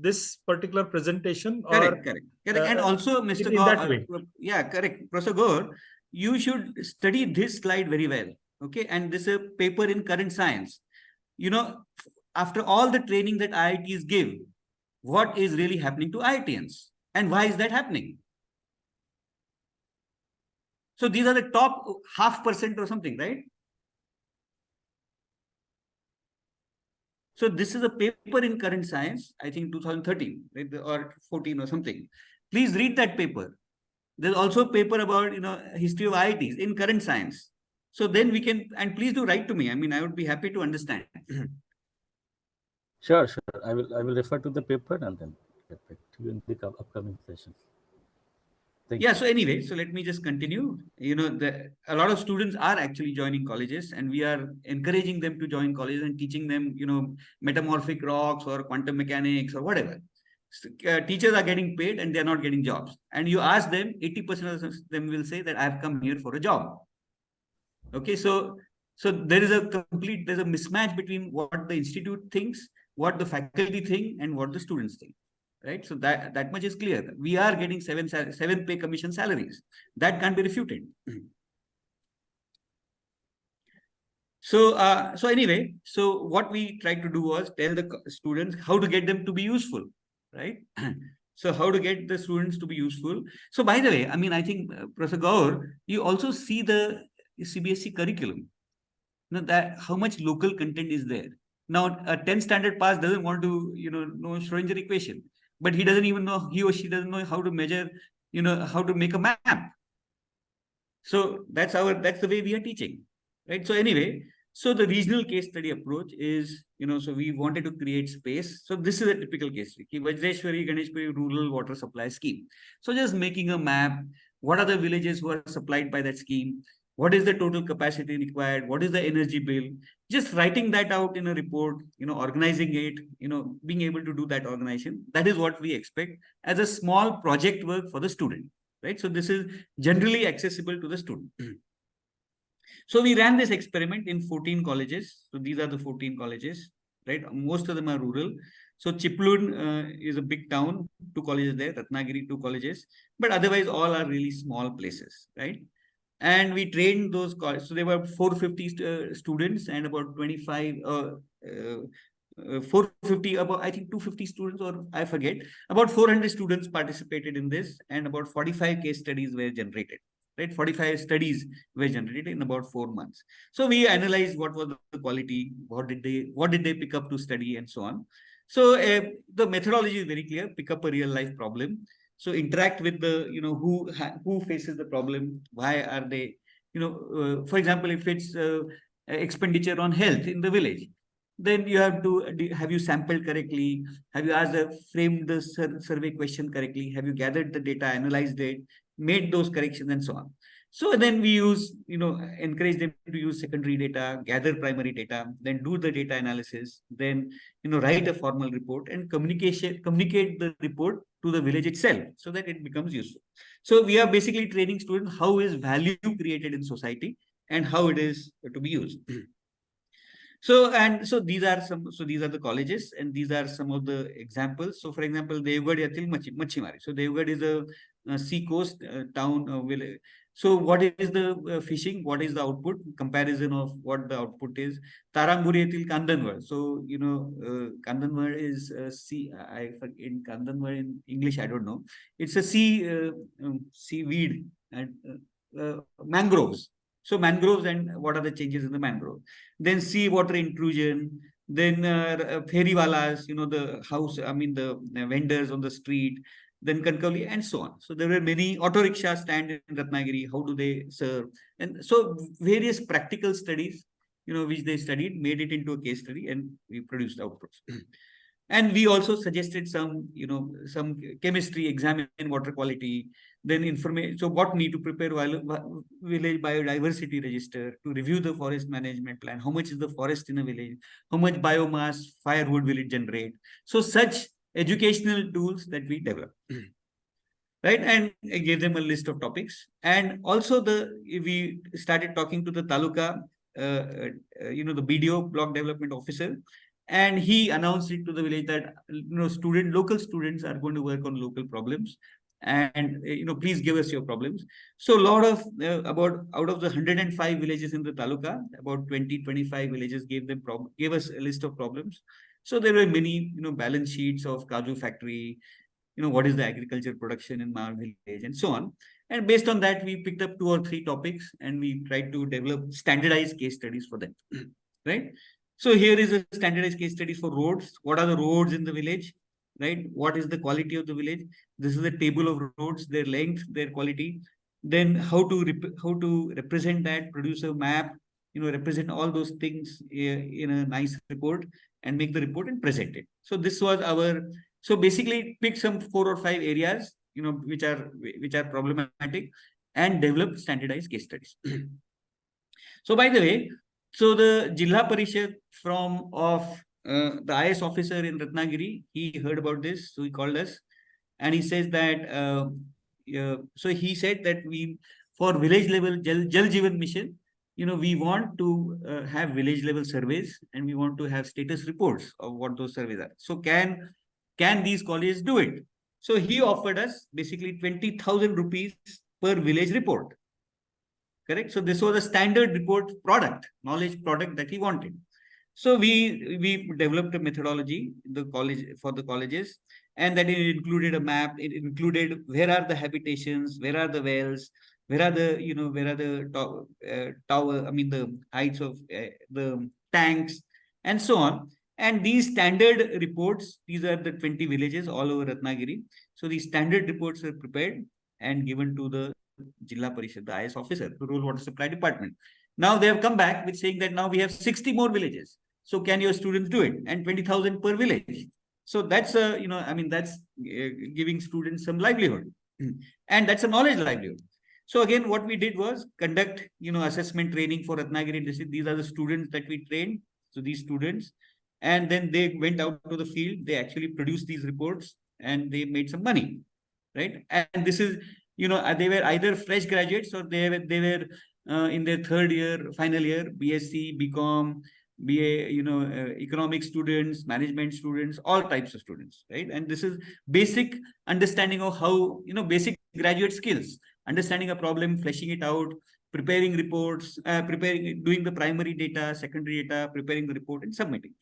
this particular presentation correct. And also, Mr. in that way. Yeah, correct. Professor Gaur, you should study this slide very well. Okay, and this is a paper in current science. After all the training that IITs give, what is really happening to IITians and why is that happening? So these are the top 0.5% or something, right? So this is a paper in current science, I think 2013, right? Or 14 or something. Please read that paper. There's also a paper about history of IITs in current science. So then we can, and please do write to me. I mean, I would be happy to understand. Sure. I will refer to the paper and then get back to you in the upcoming sessions. So anyway, so let me just continue. A lot of students are actually joining colleges, and we are encouraging them to join colleges and teaching them, metamorphic rocks or quantum mechanics or whatever. Teachers are getting paid and they're not getting jobs. And you ask them, 80% of them will say that I've come here for a job. Okay, so there's a mismatch between what the institute thinks, what the faculty think, and what the students think. Right, so that much is clear. We are getting seven pay commission salaries. That can't be refuted. So anyway, so what we tried to do was tell the students how to get them to be useful, right? So how to get the students to be useful. So by the way, I mean, I think Professor Gaur, you also see the CBSE curriculum. That how much local content is there. Now, a 10th standard pass doesn't want to, know Schrodinger equation. But he doesn't even know, he or she doesn't know how to measure, how to make a map. So that's the way we are teaching, right? So anyway, so the regional case study approach is, so we wanted to create space. So this is a typical case study, Vajreshwari Ganeshpuri Rural Water Supply Scheme. So just making a map, what are the villages who are supplied by that scheme? What is the total capacity required? What is the energy bill? Just writing that out in a report, organizing it, being able to do that organization. That is what we expect as a small project work for the student, right? So this is generally accessible to the student. So we ran this experiment in 14 colleges. So these are the 14 colleges, right? Most of them are rural. So Chiplun is a big town, 2 colleges there, Ratnagiri, 2 colleges, but otherwise all are really small places, right? And we trained those colleges. So there were 450 students and about 450, about I think 250 students, or I forget, about 400 students participated in this, and about 45 case studies were generated. Right, 45 studies were generated in about 4 months. So we analyzed what was the quality, what did they pick up to study, and so on. So the methodology is very clear: pick up a real life problem. So interact with the, who faces the problem, why are they, for example, if it's expenditure on health in the village, then you have you sampled correctly? Have you framed the survey question correctly? Have you gathered the data, analyzed it, made those corrections, and so on? So then we use, encourage them to use secondary data, gather primary data, then do the data analysis, then, write a formal report and communicate the report to the village itself so that it becomes useful. So we are basically training students how is value created in society and how it is to be used. So these are the colleges, and these are some of the examples. So for example, Devgad Yatil Machimari. So Devgad is a sea coast town village. So what is the fishing? What is the output? Comparison of what the output is. Taramburi Yatil Kandanwar. So Kandanwar is sea. In Kandanwar in English I don't know. It's a seaweed and mangroves. So mangroves, and what are the changes in the mangrove? Then sea water intrusion, then feriwalas, the house, the vendors on the street, then Kankavali, and so on. So there were many auto rickshaw stand in Ratnagiri. How do they serve? And so various practical studies, which they studied, made it into a case study, and we produced outputs. And we also suggested some chemistry, examine water quality, then information. So what need to prepare village biodiversity register, to review the forest management plan, how much is the forest in a village, how much biomass, firewood will it generate. So such educational tools that we developed. Right, and I gave them a list of topics, and also we started talking to the taluka, the BDO, block development officer, and he announced it to the village that local students are going to work on local problems, and please give us your problems. So a lot of about out of the 105 villages in the taluka, about 20-25 villages gave us a list of problems. So there were many balance sheets of kaju factory, what is the agriculture production in my village, and so on. And based on that, we picked up 2 or 3 topics, and we tried to develop standardized case studies for them. Right. So here is a standardized case study for roads. What are the roads in the village? Right. What is the quality of the village? This is a table of roads, their length, their quality. Then how to represent that, produce a map, represent all those things in a nice report, and make the report and present it. So this was our. So basically, pick some 4 or 5 areas, which are problematic, and develop standardized case studies. So by the way, so the Jilla Parishad of the IS officer in Ratnagiri, he heard about this, so he called us, and he says that. So he said that for village level Jal Jeevan mission, we want to have village level surveys, and we want to have status reports of what those surveys are. So can these colleges do it? So he offered us basically 20,000 rupees per village report. Correct. So this was a standard report knowledge product that he wanted. So we developed a methodology for the colleges, and that it included a map. It included where are the habitations, where are the wells, where are the tower. The heights of the tanks, and so on. And these standard reports, these are the 20 villages all over Ratnagiri. So these standard reports were prepared and given to the Jilla Parishad, the IS officer, the Rural Water Supply Department. Now they have come back with saying that now we have 60 more villages. So can your students do it? And 20,000 per village. So that's that's giving students some livelihood, and that's a knowledge livelihood. So again, what we did was conduct assessment training for Ratnagiri district. These are the students that we trained. So these students. And then they went out to the field. They actually produced these reports, and they made some money, right? And this is, they were either fresh graduates, or they were in their 3rd year, final year, BSc, BCom, BA, economic students, management students, all types of students, right? And this is basic understanding of how, basic graduate skills, understanding a problem, fleshing it out, preparing reports, doing the primary data, secondary data, preparing the report, and submitting.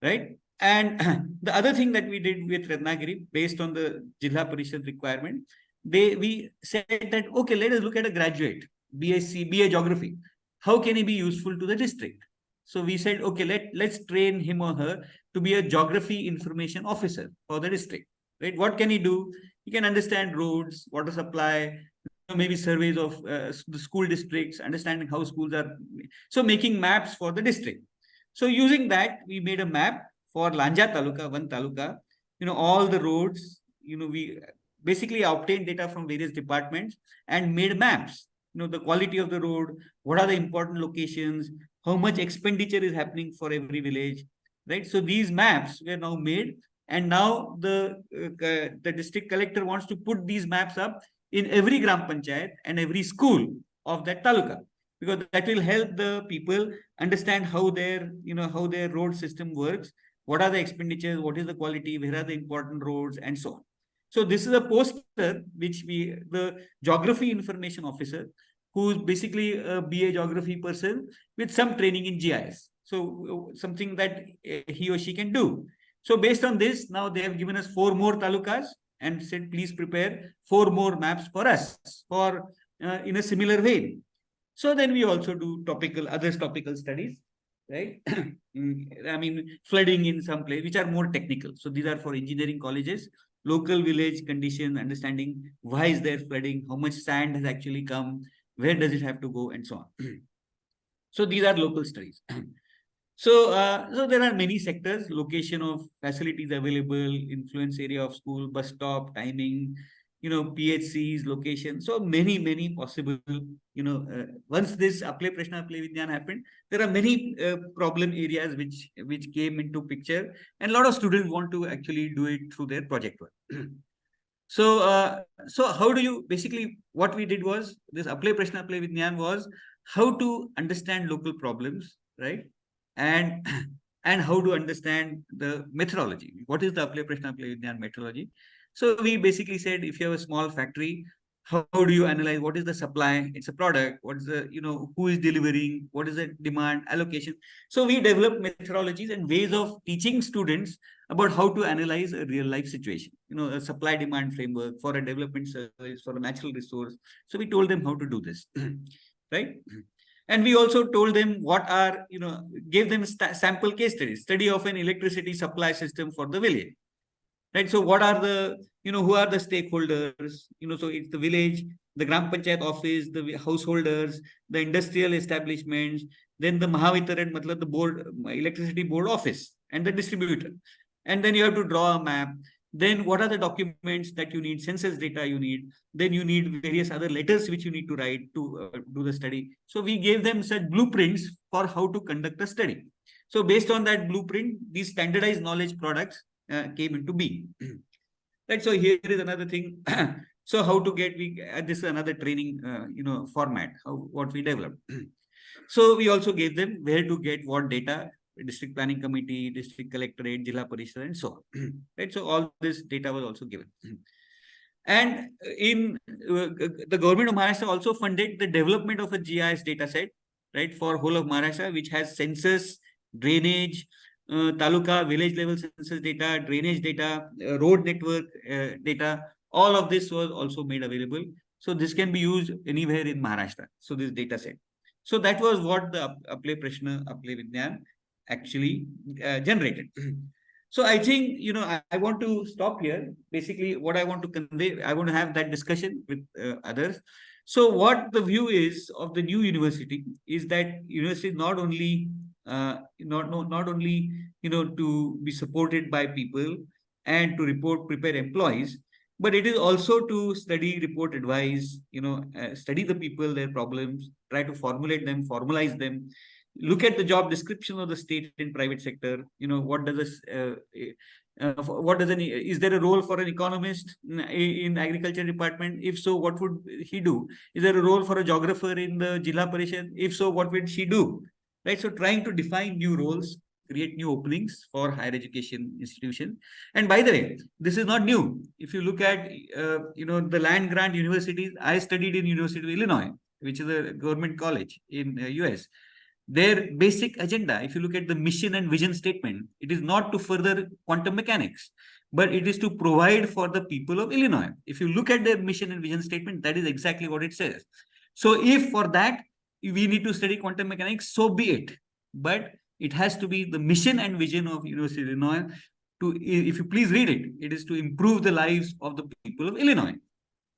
Right. And the other thing that we did with Ratnagiri, based on the Jilla Parishad requirement, we said that, okay, let us look at a graduate, BSc, BA Geography. How can he be useful to the district? So we said, okay, let's train him or her to be a geography information officer for the district. Right. What can he do? He can understand roads, water supply, maybe surveys of the school districts, understanding how schools are. So making maps for the district. So using that, we made a map for Lanja Taluka, one Taluka, all the roads, we basically obtained data from various departments and made maps, the quality of the road, what are the important locations, how much expenditure is happening for every village, right? So these maps were now made, and now the district collector wants to put these maps up in every Gram Panchayat and every school of that Taluka, because that will help the people understand how their road system works, what are the expenditures, what is the quality, where are the important roads, and so on. So this is a poster which the geography information officer, who is basically a BA geography person with some training in GIS. So something that he or she can do. So based on this, now they have given us 4 more talukas and said, please prepare 4 more maps for us in a similar way. So then we also do topical studies. right? I mean, flooding in some place, which are more technical. So these are for engineering colleges, local village condition, understanding why is there flooding, how much sand has actually come, where does it have to go, and so on. So these are local studies. So there are many sectors: location of facilities available, influence area of school, bus stop, timing, PHCs, location. So many possible, once this Aple Prashna Aple Vidyan happened, there are many problem areas which came into picture, and a lot of students want to actually do it through their project work. So how do you, basically what we did was, this Aple Prashna Aple Vidyan was how to understand local problems, right? And and how to understand the methodology. What is the Aple Prashna Aple Vidyan methodology? So we basically said, if you have a small factory, how do you analyze what is the supply? It's a product. What is the, who is delivering? What is the demand allocation? So we developed methodologies and ways of teaching students about how to analyze a real life situation, a supply demand framework for a development service, for a natural resource. So we told them how to do this, right? And we also told them what are, gave them sample case studies, study of an electricity supply system for the village, right? So what are the, who are the stakeholders? So it's the village, the Gram Panchayat office, the householders, the industrial establishments, then the Mahavitaran, matlab the board, electricity board office, and the distributor. And then you have to draw a map. Then what are the documents that you need? Census data you need. Then you need various other letters which you need to write to do the study. So we gave them such blueprints for how to conduct a study. So based on that blueprint, these standardized knowledge products came into being. Right. So here is another thing. So how to get, this is another training, format, what we developed. So we also gave them where to get what data, district planning committee, district collectorate, Jilla Parishad, and so on. Right. So all this data was also given. And in the government of Maharashtra also funded the development of a GIS data set, right, for whole of Maharashtra, which has census, drainage, taluka, village level census data, drainage data, road network data. All of this was also made available. So this can be used anywhere in Maharashtra. So this data set. So that was what the Aple Prashna Aple Vidyan actually generated. So I think, I want to stop here. Basically, what I want to convey, I want to have that discussion with others. So what the view is of the new university is that university not only not only to be supported by people and to prepare employees, but it is also to study, report, advise, study the people, their problems, try to formulate them, formalize them, look at the job description of the state and private sector. What does this is there a role for an economist in agriculture department? If so, what would he do? Is there a role for a geographer in the Jilla Parishad? If so, what would she do? Right. So trying to define new roles, create new openings for higher education institutions. And by the way, this is not new. If you look at the land grant universities, I studied in University of Illinois, which is a government college in US. Their basic agenda, if you look at the mission and vision statement, it is not to further quantum mechanics, but it is to provide for the people of Illinois. If you look at their mission and vision statement, that is exactly what it says. So if for that we need to study quantum mechanics, so be it. But it has to be the mission and vision of University of Illinois. To, if you please read it, it is to improve the lives of the people of Illinois.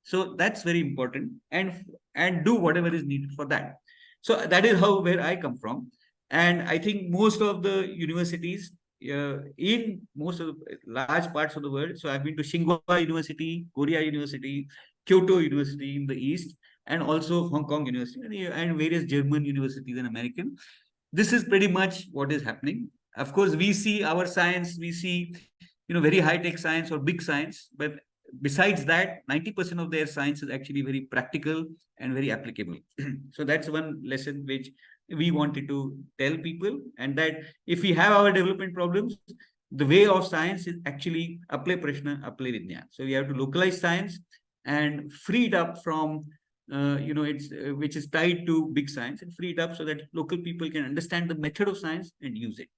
So that's very important, and do whatever is needed for that. So that is where I come from. And I think most of the universities in most of the large parts of the world. So I've been to Tsinghua University, Korea University, Kyoto University in the East, and also Hong Kong University and various German universities and American. This is pretty much what is happening. Of course, we see our science, we see, very high-tech science or big science, but besides that, 90% of their science is actually very practical and very applicable. So that's one lesson which we wanted to tell people, and that if we have our development problems, the way of science is actually Aple Prashna, Aple Vidyan. So we have to localize science and free it up from, which is tied to big science, and free it up so that local people can understand the method of science and use it.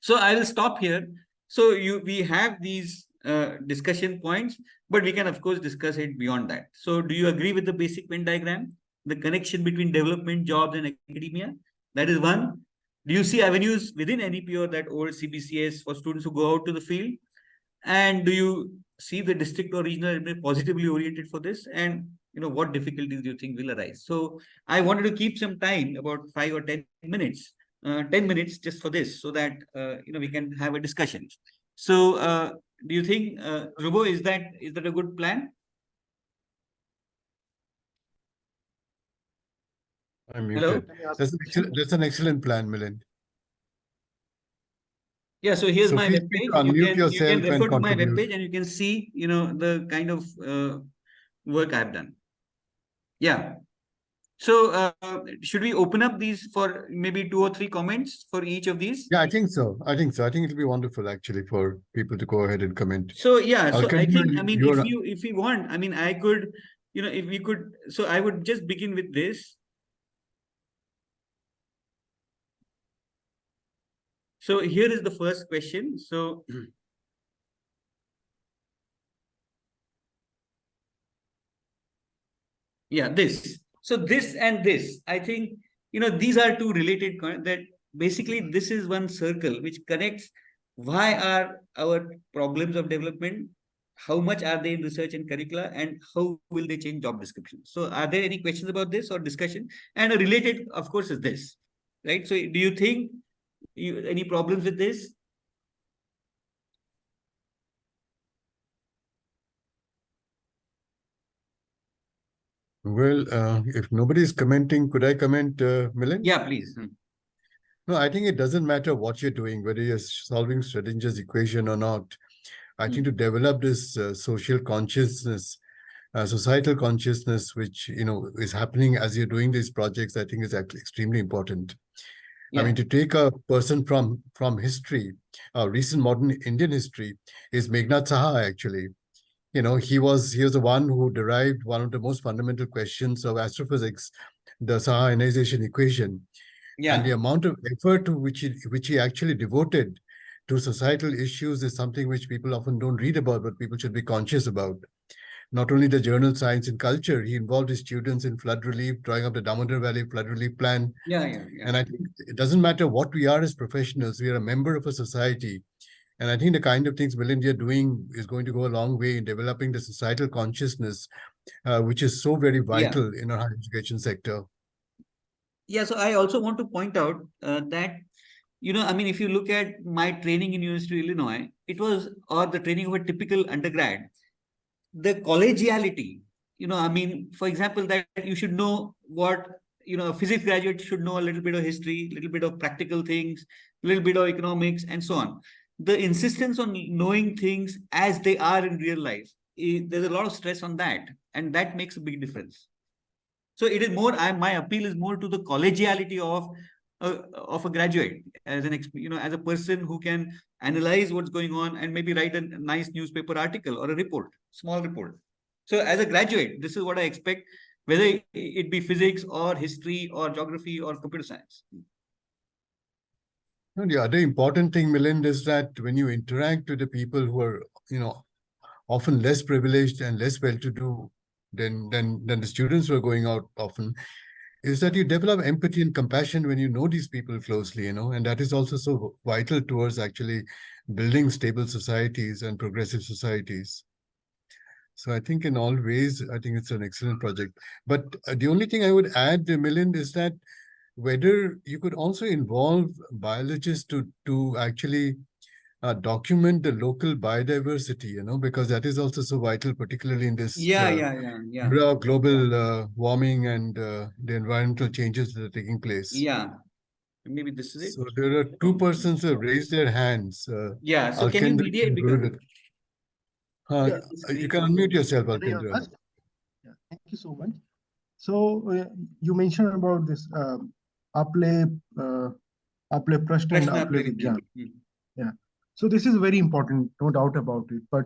So I will stop here. So we have these discussion points, but we can of course discuss it beyond that. So do you agree with the basic Venn diagram, the connection between development, jobs, and academia? That is one. Do you see avenues within NEP or that old CBCS for students who go out to the field? And do you see the district or regional positively oriented for this? And what difficulties do you think will arise? So I wanted to keep some time, about 5 or 10 minutes, 10 minutes just for this, so that we can have a discussion. So do you think, Rubo, is that a good plan? I'm muted. That's an excellent plan, Milind. Yeah, so here's my feel web free page. to unmute You can yourself refer and to my web contribute. page and you can see, the kind of work I've done. Yeah. So should we open up these for maybe 2 or 3 comments for each of these? Yeah, I think so. I think it'll be wonderful actually for people to go ahead and comment. So yeah, so I think, You're- if you want, I could, if we could, so I would just begin with this. So here is the first question. So yeah, this. So this and this, I think, these are two related, that basically this is one circle which connects why are our problems of development, how much are they in research and curricula, and how will they change job descriptions. So are there any questions about this or discussion? And a related, of course, is this, right? So do you think any problems with this? Well, if nobody is commenting, could I comment, Milind? Yeah, please. No, I think it doesn't matter what you're doing, whether you're solving Schrodinger's equation or not. I think to develop this social consciousness, societal consciousness, which is happening as you're doing these projects, I think is actually extremely important. Yeah. I mean, to take a person from history, recent modern Indian history, is Meghnad Saha actually. He was the one who derived one of the most fundamental questions of astrophysics, the Saha ionization equation. Yeah. And the amount of effort which he actually devoted to societal issues is something which people often don't read about, but people should be conscious about. Not only the journal Science and Culture, he involved his students in flood relief, drawing up the Damodar Valley flood relief plan. Yeah. And I think it doesn't matter what we are as professionals, we are a member of a society. And I think the kind of things Milind are doing is going to go a long way in developing the societal consciousness, which is so very vital in our higher education sector. Yeah, so I also want to point out that, if you look at my training in University of Illinois, it was, or the training of a typical undergrad, the collegiality, for example, that you should know what, a physics graduate should know a little bit of history, a little bit of practical things, a little bit of economics, and so on. The insistence on knowing things as they are in real life, there's a lot of stress on that, and that makes a big difference. So it is more, my appeal is more to the collegiality of a graduate, as as a person who can analyze what's going on and maybe write a nice newspaper article or a report, small report. So as a graduate, this is what I expect, whether it be physics or history or geography or computer science. And the other important thing, Milind, is that when you interact with the people who are, often less privileged and less well-to-do than the students who are going out often, is that you develop empathy and compassion when you know these people closely, and that is also so vital towards actually building stable societies and progressive societies. So I think in all ways, I think it's an excellent project. But the only thing I would add, Milind, is that whether you could also involve biologists to actually document the local biodiversity, because that is also so vital, particularly in this era of global warming and the environmental changes that are taking place. Yeah, maybe this is it. So there are 2 persons who have raised their hands. So can you mediate? You can unmute yourself, Alkendra. Yeah, thank you so much. So you mentioned about this Aple Prashna and Aple Vigyan. Yeah. So this is very important, no doubt about it. But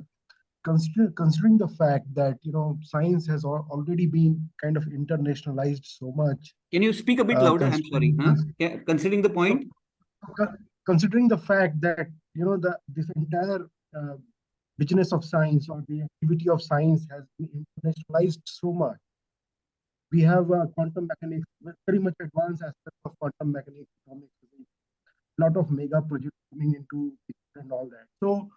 considering the fact that science has already been kind of internationalized so much. Can you speak a bit louder? I'm sorry. Yeah, considering the point. Considering the fact that this entire business of science or the activity of science has been internationalized so much. We have quantum mechanics, very much advanced aspects of quantum mechanics, atomic physics, lot of mega projects coming into it and all that. So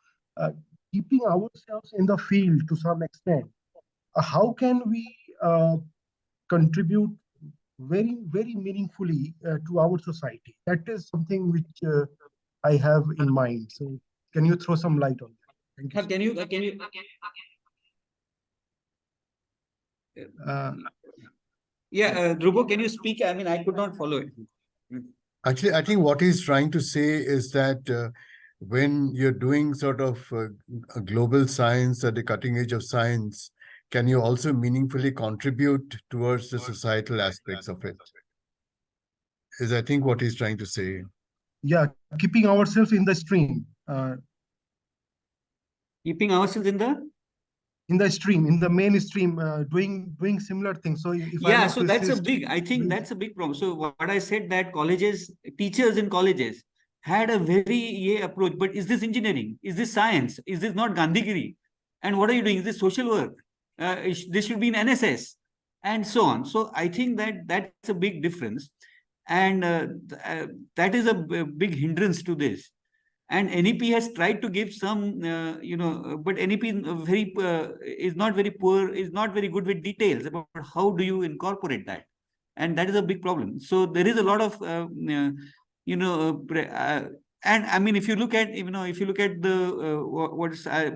keeping ourselves in the field to some extent, how can we contribute very meaningfully to our society? That is something which I have in mind. So can you throw some light on that? Thank you. Can you Dhruvo, can you speak? I mean, I could not follow it. Actually, I think what he's trying to say is that when you're doing sort of a global science at the cutting edge of science, can you also meaningfully contribute towards the societal aspects of it? Is, I think, what he's trying to say. Yeah, keeping ourselves in the stream. Keeping ourselves in the stream, in the mainstream, doing similar things. So if so that's I think that's a big problem. So what I said, that teachers in colleges had a very approach, but is this engineering? Is this science? Is this not Gandhigiri? And what are you doing? Is this social work? This should be in NSS and so on. So I think that's a big difference. And that is a big hindrance to this. And NEP has tried to give some, but NEP is not very poor, is not very good with details about how do you incorporate that. And that is a big problem. So there is a lot of, and I mean, if you look at, the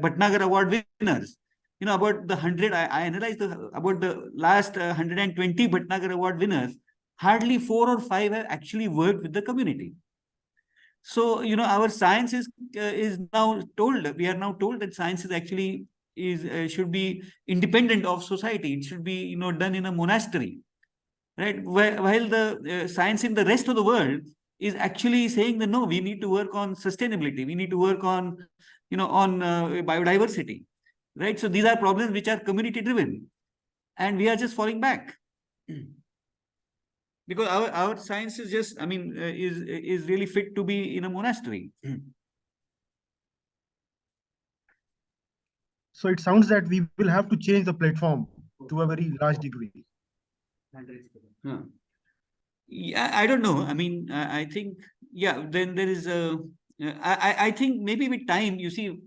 Bhatnagar Award winners, about the 100, I analyzed about the last 120 Bhatnagar Award winners, hardly 4 or 5 have actually worked with the community. So, our science is now told, we are now told that science is actually should be independent of society. It should be, done in a monastery, right? While the science in the rest of the world is actually saying that, no, we need to work on sustainability. We need to work on, on biodiversity, right? So these are problems which are community driven, and we are just falling back. Because our science is just, I mean, is really fit to be in a monastery. So it sounds that we will have to change the platform to a very large degree. Yeah, I don't know. I mean, I think, then there is I think maybe with time, you see,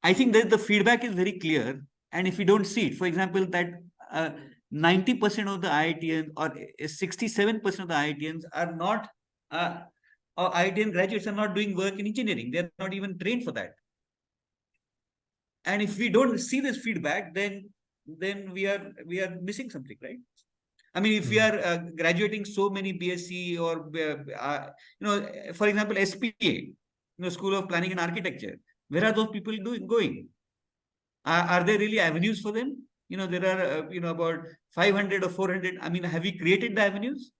I think that the feedback is very clear. And if we don't see it, for example, that 90% of the IITians or 67% of the IITians are not, or IITian graduates are not doing work in engineering. They're not even trained for that. And if we don't see this feedback, then we are missing something, right? I mean, if we are graduating so many BSc or, for example, SPA, School of Planning and Architecture, where are those people going? Are there really avenues for them? There are, about 500 or 400. I mean, have we created the avenues?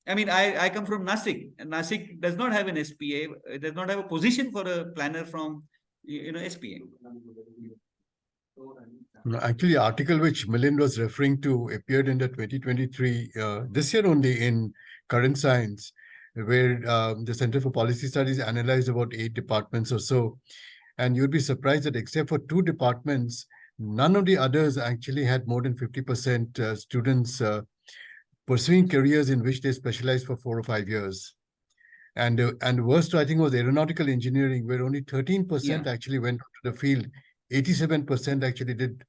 I mean, I come from Nasik, and Nasik does not have an SPA, does not have a position for a planner from, SPA. Actually, the article which Milind was referring to appeared in the 2023, this year only, in Current Science, where the Center for Policy Studies analyzed about 8 departments or so. And you'd be surprised that except for 2 departments, none of the others actually had more than 50% students pursuing careers in which they specialized for 4 or 5 years. And the worst, I think, was aeronautical engineering, where only 13% actually went to the field. 87% actually did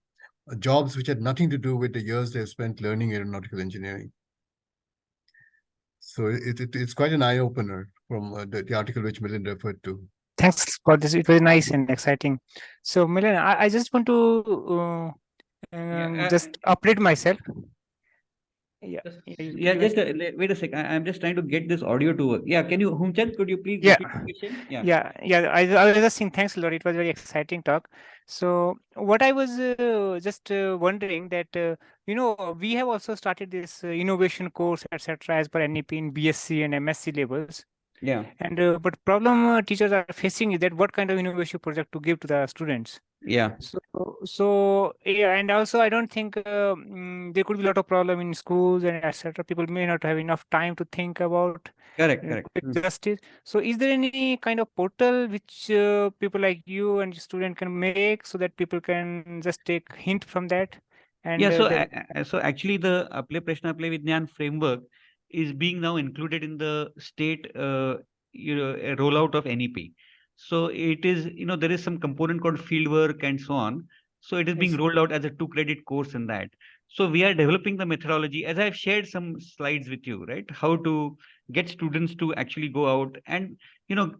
jobs which had nothing to do with the years they've spent learning aeronautical engineering. So it's quite an eye-opener from the article which Milind referred to. Thanks for this. It was nice and exciting. So, Milind, I just want to just update myself. Just wait a second. I'm just trying to get this audio to work. Can you, Humchand, could you please repeat the question? I was just saying thanks a lot. It was a very exciting talk. So what I was just wondering that, we have also started this innovation course, etc., as per NEP in BSc and MSc levels. And but problem teachers are facing is that what kind of innovation project to give to the students. So and also I don't think there could be a lot of problem in schools and etc. People may not have enough time to think about justice. So is there any kind of portal which people like you and student can make so that people can just take hint from that? And so actually the Aple Prashna Aple Vigyan framework is being now included in the state a rollout of NEP. So it is, there is some component called fieldwork and so on. So it is being rolled out as a 2-credit course in that. So we are developing the methodology, as I've shared some slides with you, right? How to get students to actually go out and,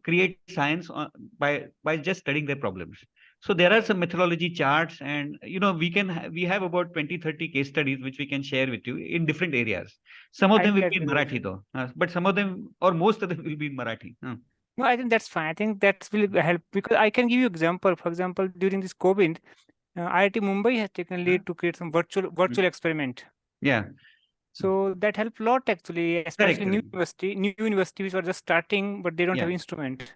create science by just studying their problems. So there are some methodology charts, and we have about 20-30 case studies which we can share with you in different areas. Some of them will be in Marathi though, but some of them or most of them will be in Marathi. No, I think that's fine. I think that will help, because I can give you example. For example, during this COVID, IIT Mumbai has taken lead to create some virtual experiment. Yeah. So that helped a lot actually, especially new university which are just starting, but they don't have instrument.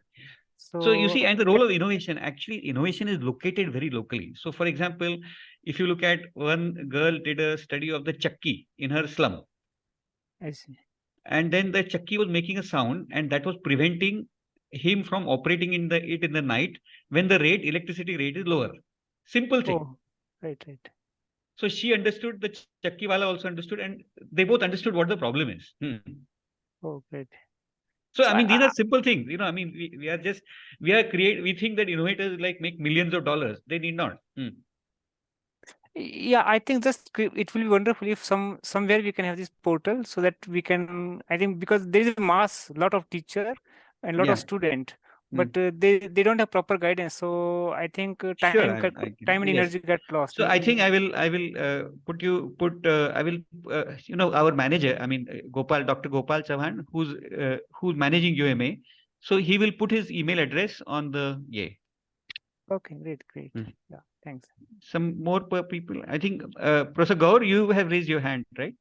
So you see, and the role of innovation, actually innovation is located very locally. So for example, if you look at, one girl did a study of the chakki in her slum. I see. And then the chakki was making a sound, and that was preventing him from operating in the night when the electricity rate is lower. Simple thing. Oh, right. So she understood, the chakki wala also understood, and they both understood what the problem is. Oh, great. So I mean, these are simple things. I mean, we think that innovators like make millions of dollars. They need not. Yeah, I think just it will be wonderful if somewhere we can have this portal, so that we can, I think, because there is a lot of teacher and a lot of student, but they don't have proper guidance. So I think time and energy get lost. So I think I will our manager, I mean Dr. Gopal Chauhan, who's managing UMA. So he will put his email address on the Okay, great. Yeah, thanks. Some more people. I think Professor Gaur, you have raised your hand, right?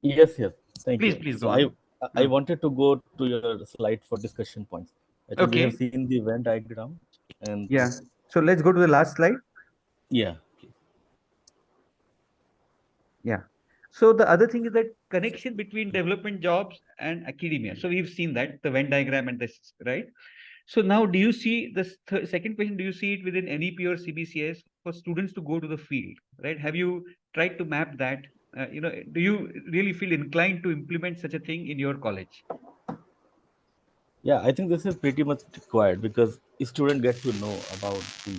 Yes. Thank you. Please so go. I wanted to go to your slide for discussion points. I think we have seen the Venn diagram. And so let's go to the last slide. Yeah. Yeah. So the other thing is that connection between development jobs and academia. So we've seen that, the Venn diagram and this, right? So now, do you see this second question? Do you see it within NEP or CBCS for students to go to the field, right? Have you tried to map that? Do you really feel inclined to implement such a thing in your college? Yeah, I think this is pretty much required, because students get to know about the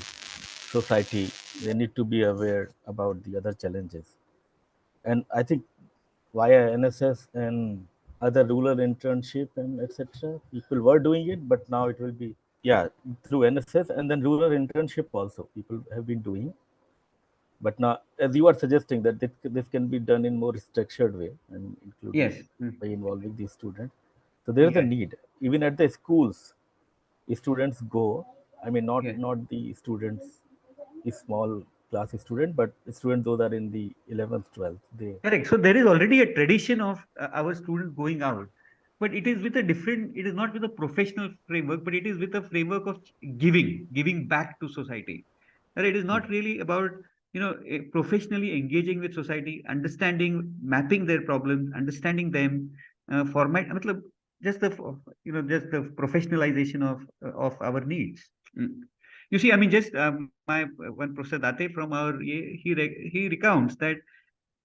society. They need to be aware about the other challenges. And I think via NSS and other rural internship and etc., people were doing it, but now it will be, through NSS and then rural internship also, people have been doing. But now, as you are suggesting, that this can be done in more structured way, and including by involving the students. So there's a need. Even at the schools, students go. I mean, not the students, small class student, but students those are in the 11th, 12th. Correct. So there is already a tradition of our students going out, but it is with a different. It is not with a professional framework, but it is with a framework of giving back to society. And it is not really about professionally engaging with society, understanding, mapping their problems, understanding them, format. Just the professionalization of our needs. You see, I mean, just my one Professor Date from our he recounts that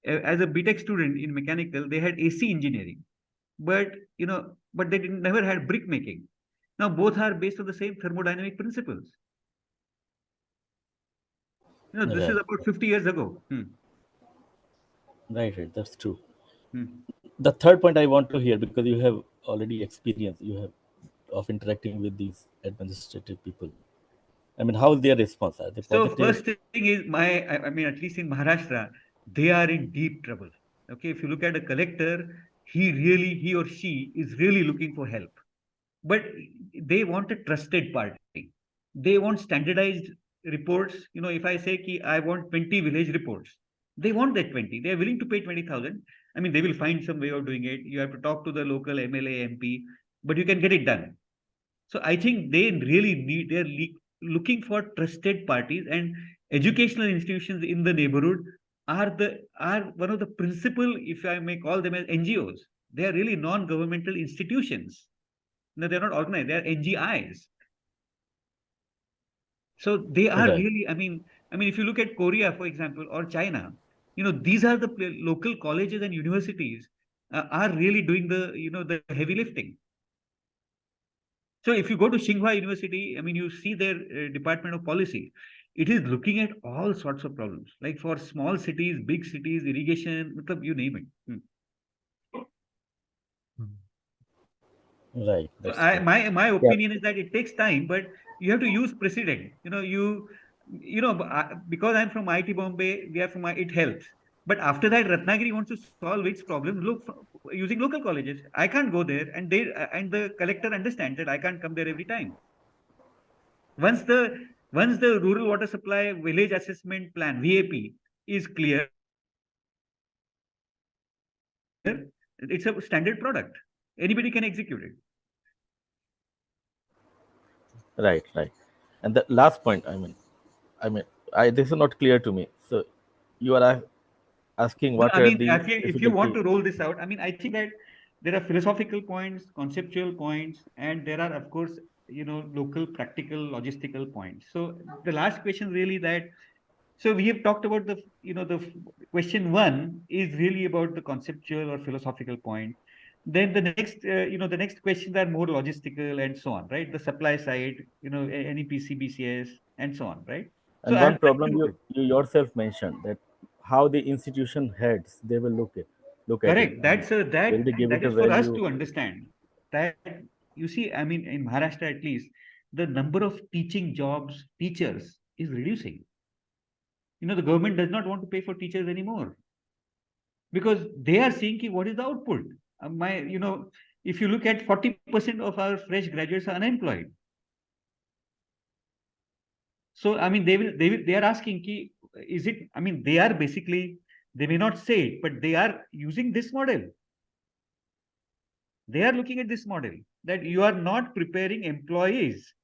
as a BTech student in mechanical, they had AC engineering, but they never had brick making. Now both are based on the same thermodynamic principles. This is about 50 years ago. Right. That's true. The third point I want to hear, because you have already experience, of interacting with these administrative people. I mean, how is their response? Are they positive? So first thing is I mean, at least in Maharashtra, they are in deep trouble. Okay, if you look at a collector, he or she is really looking for help, but they want a trusted party. They want standardized reports. If I say I want 20 village reports, they want that 20. They are willing to pay 20,000. I mean, they will find some way of doing it. You have to talk to the local MLA, MP, but you can get it done. So I think they really they're looking for trusted parties, and educational institutions in the neighborhood are one of the principal, if I may call them as NGOs. They are really non-governmental institutions. No, they're not organized. They are NGIs. So they are really, I mean, if you look at Korea, for example, or China, these are the local colleges and universities are really doing the heavy lifting. So if you go to Tsinghua University, I mean, you see their Department of Policy. It is looking at all sorts of problems, like for small cities, big cities, irrigation, you name it. Right. So That's true. my opinion is that it takes time, but you have to use precedent. Because I'm from IIT Bombay, we are from it helps. But after that, Ratnagiri wants to solve its problems. Look, using local colleges. I can't go there, and the collector understands that I can't come there every time. Once the rural water supply village assessment plan (VAP) is clear, it's a standard product. Anybody can execute it. Right. And the last point, this is not clear to me. So you are asking No, what I are mean, the if you want difficulty? to roll this out, I mean, I think that there are philosophical points, conceptual points, and there are, of course, local, practical, logistical points. So the last question really so we have talked about the question one is really about the conceptual or philosophical point. Then the next questions are more logistical and so on, right? The supply side, NEPC, BCS, and so on, right? So And I'm one problem you yourself mentioned, that how the institution heads, they will look at it. correct. I mean, will they give That it a is for us value? to understand. That you see, I mean, in Maharashtra at least, the number of teachers is reducing. The government does not want to pay for teachers anymore because they are seeing what is the output. If you look at 40% of our fresh graduates are unemployed. So I mean, they are asking ki, is it? I mean, they are basically, they may not say it, but they are using this model. They are looking at this model that you are not preparing employees.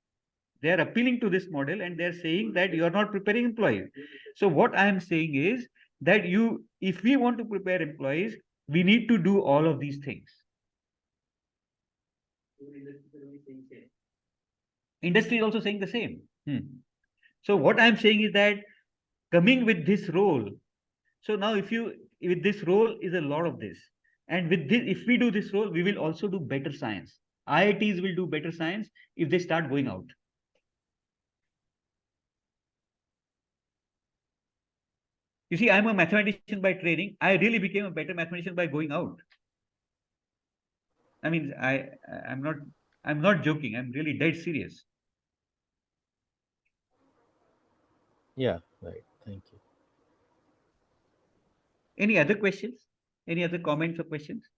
They are appealing to this model and they're saying that you are not preparing employees. So what I am saying is that if we want to prepare employees, we need to do all of these things. Industry is also saying the same. So what I'm saying is that coming with this role. So now with this role is a lot of this. And with this, if we do this role, we will also do better science. IITs will do better science if they start going out. You see, I'm a mathematician by training. I really became a better mathematician by going out. I mean, I'm not joking. I'm really dead serious. Yeah, right. Thank you. Any other questions? Any other comments or questions?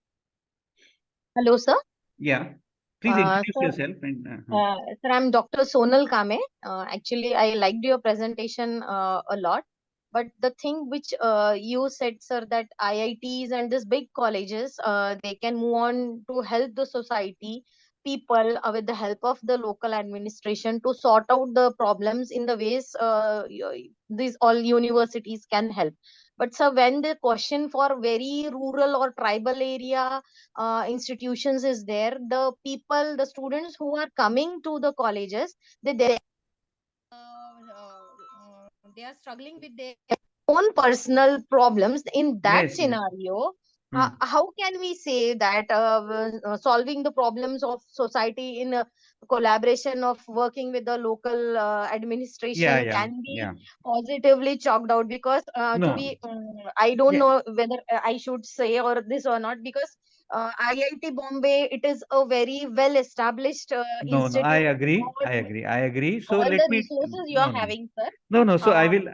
Hello, sir. Yeah. Please introduce yourself. Sir, I'm Dr. Sonal Kame. Actually, I liked your presentation a lot. But the thing which you said, sir, that IITs and these big colleges, they can move on to help the society, people with the help of the local administration to sort out the problems in the ways these all universities can help. But sir, when the question for very rural or tribal area institutions is there, the students who are coming to the colleges, they are struggling with their own personal problems. In that scenario, how can we say that solving the problems of society in a collaboration of working with the local administration can be positively chalked out? Because I don't know whether I should say or this or not, because IIT Bombay, it is a very well established institute. No, I agree. So all let the me resources you are having, sir. No. So I will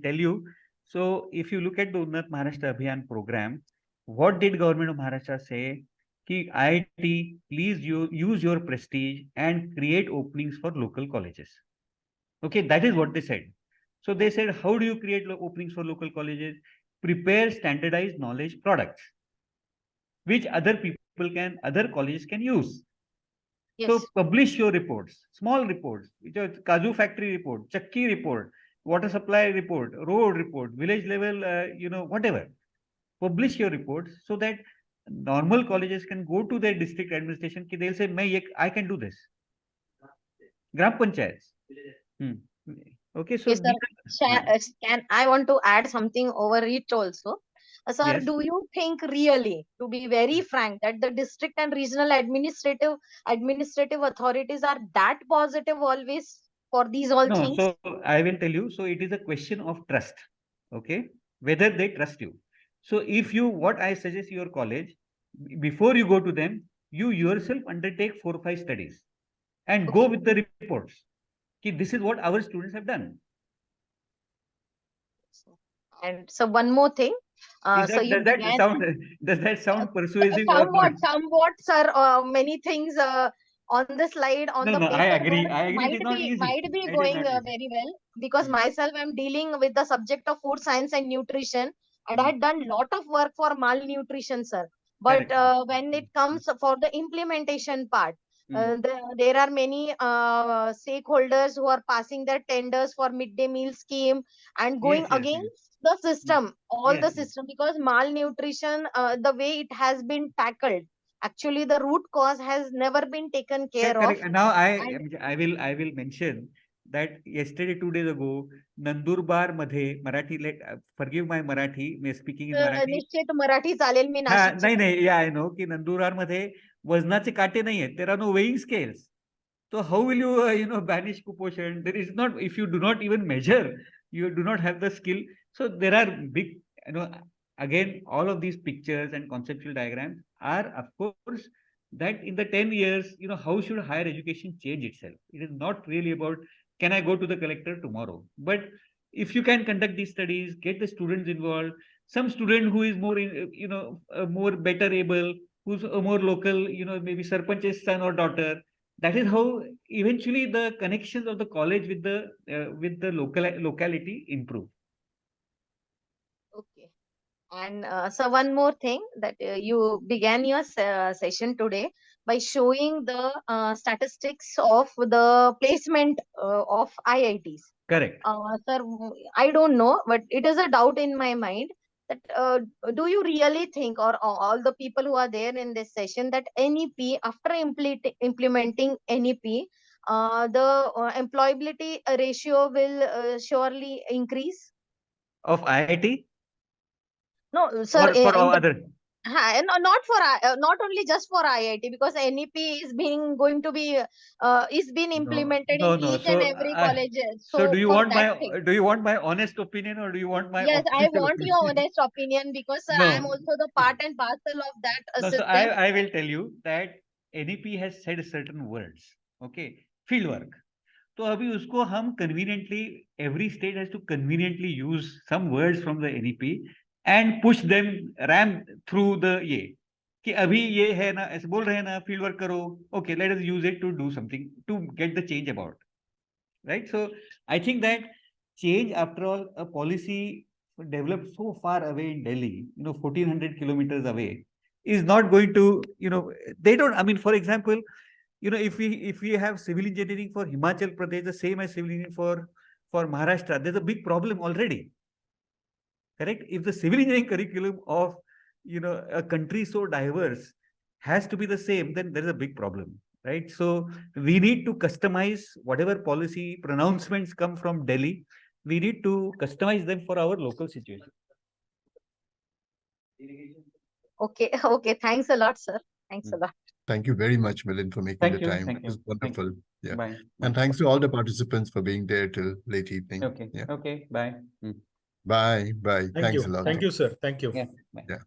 tell you. So if you look at the Unnat Maharashtra Abhiyan program, what did government of Maharashtra say? Ki IIT, please use your prestige and create openings for local colleges. Okay, that is what they said. So they said, how do you create openings for local colleges? Prepare standardized knowledge products, which other colleges can use. Yes. So publish your reports, small reports, which are Kaju factory report, Chakki report, water supply report, road report, village level, whatever. Publish your reports so that normal colleges can go to their district administration. They'll say, I can do this. Gram panchayats. Okay, so yes, sir. I want to add something over it also. Sir, Yes. do you think really, to be very frank, that the district and regional administrative authorities are that positive always for these all No, things? so I will tell you. So it is a question of trust. Okay, whether they trust you. So if you, what I suggest your college, before you go to them, you yourself undertake 4 or 5 studies and go Okay. with the reports. Ki this is what our students have done. And so one more thing. So you Does that began sound does that sound persuasive or not? somewhat, sir. Many things on the slide, on No, the no, I agree. paperwork I agree. It is not easy. might be It is going not easy. very well, because myself I'm dealing with the subject of food science and nutrition, and I Mm. had done lot of work for malnutrition, sir. But Correct. when it comes for the implementation part, Mm. there are many stakeholders who are passing their tenders for midday meal scheme and going Yes, yes, yes. against the system, all the Yes, yes. system, because malnutrition, the way it has been tackled, actually the root cause has never been taken care of. Correct. And now And I will mention that yesterday, 2 days ago, Nandurbar madhe Marathi, forgive my Marathi, me speaking in Marathi. निश्चित मराठी चालेल, मी हा, नाशिकची नाही नाही, या I know की नंदुरबार मध्ये वजनाचे काटे नाही आहेत. There are no weighing scales. So how will you banish kuposhan? There is not, if you do not even measure, you do not have the skill. So there are big, again, all of these pictures and conceptual diagrams are, of course, that in the 10 years, how should higher education change itself? It is not really about, can I go to the collector tomorrow? But if you can conduct these studies, get the students involved, some student who is more, more better able, who's a more local, maybe Sarpanch's son or daughter, that is how eventually the connections of the college with the locality improve. Okay. And so one more thing, that you began your session today by showing the statistics of the placement of IITs. Correct. Sir, I don't know, but it is a doubt in my mind that do you really think, or all the people who are there in this session, that NEP, after implementing NEP, the employability ratio will surely increase? Of IIT No, sir, or for other? Not for not only just for IIT, because NEP is being going to be is being implemented in No. each and So every college. so So for that thing, do you want my honest opinion, or do you want my yes, I official want your opinion? honest opinion, because sir, I am No. also the part and parcel of that No, so system. I will tell you that NEP has said certain words. Okay, field work. तो अभी उसको हम conveniently, every state has to conveniently use some words from the NEP and push them, ram through the ये कि अभी ये है ना, ऐसे बोल रहे हैं ना, field work करो, okay, let us use it to do something, to get the change about, right? So I think that change, after all, a policy developed so far away in Delhi, 1400 kilometers away, is not going to, they don't, I mean, for example, if we have civil engineering for Himachal Pradesh, the same as civil engineering for Maharashtra, there's a big problem already. Correct? If the civil engineering curriculum of a country so diverse has to be the same, then there is a big problem, right? So we need to customize whatever policy pronouncements come from Delhi. We need to customize them for our local situation. Okay, okay. Thanks a lot, sir. Thanks a lot. Thank you very much, Milind, for making the time. It was wonderful. Yeah. Bye. And thanks to all the participants for being there till late evening. Okay. Yeah. Okay. Bye. Bye. Bye. Thank Thanks you. a lot. Thank you, sir. Thank you. Yeah. Bye. Yeah.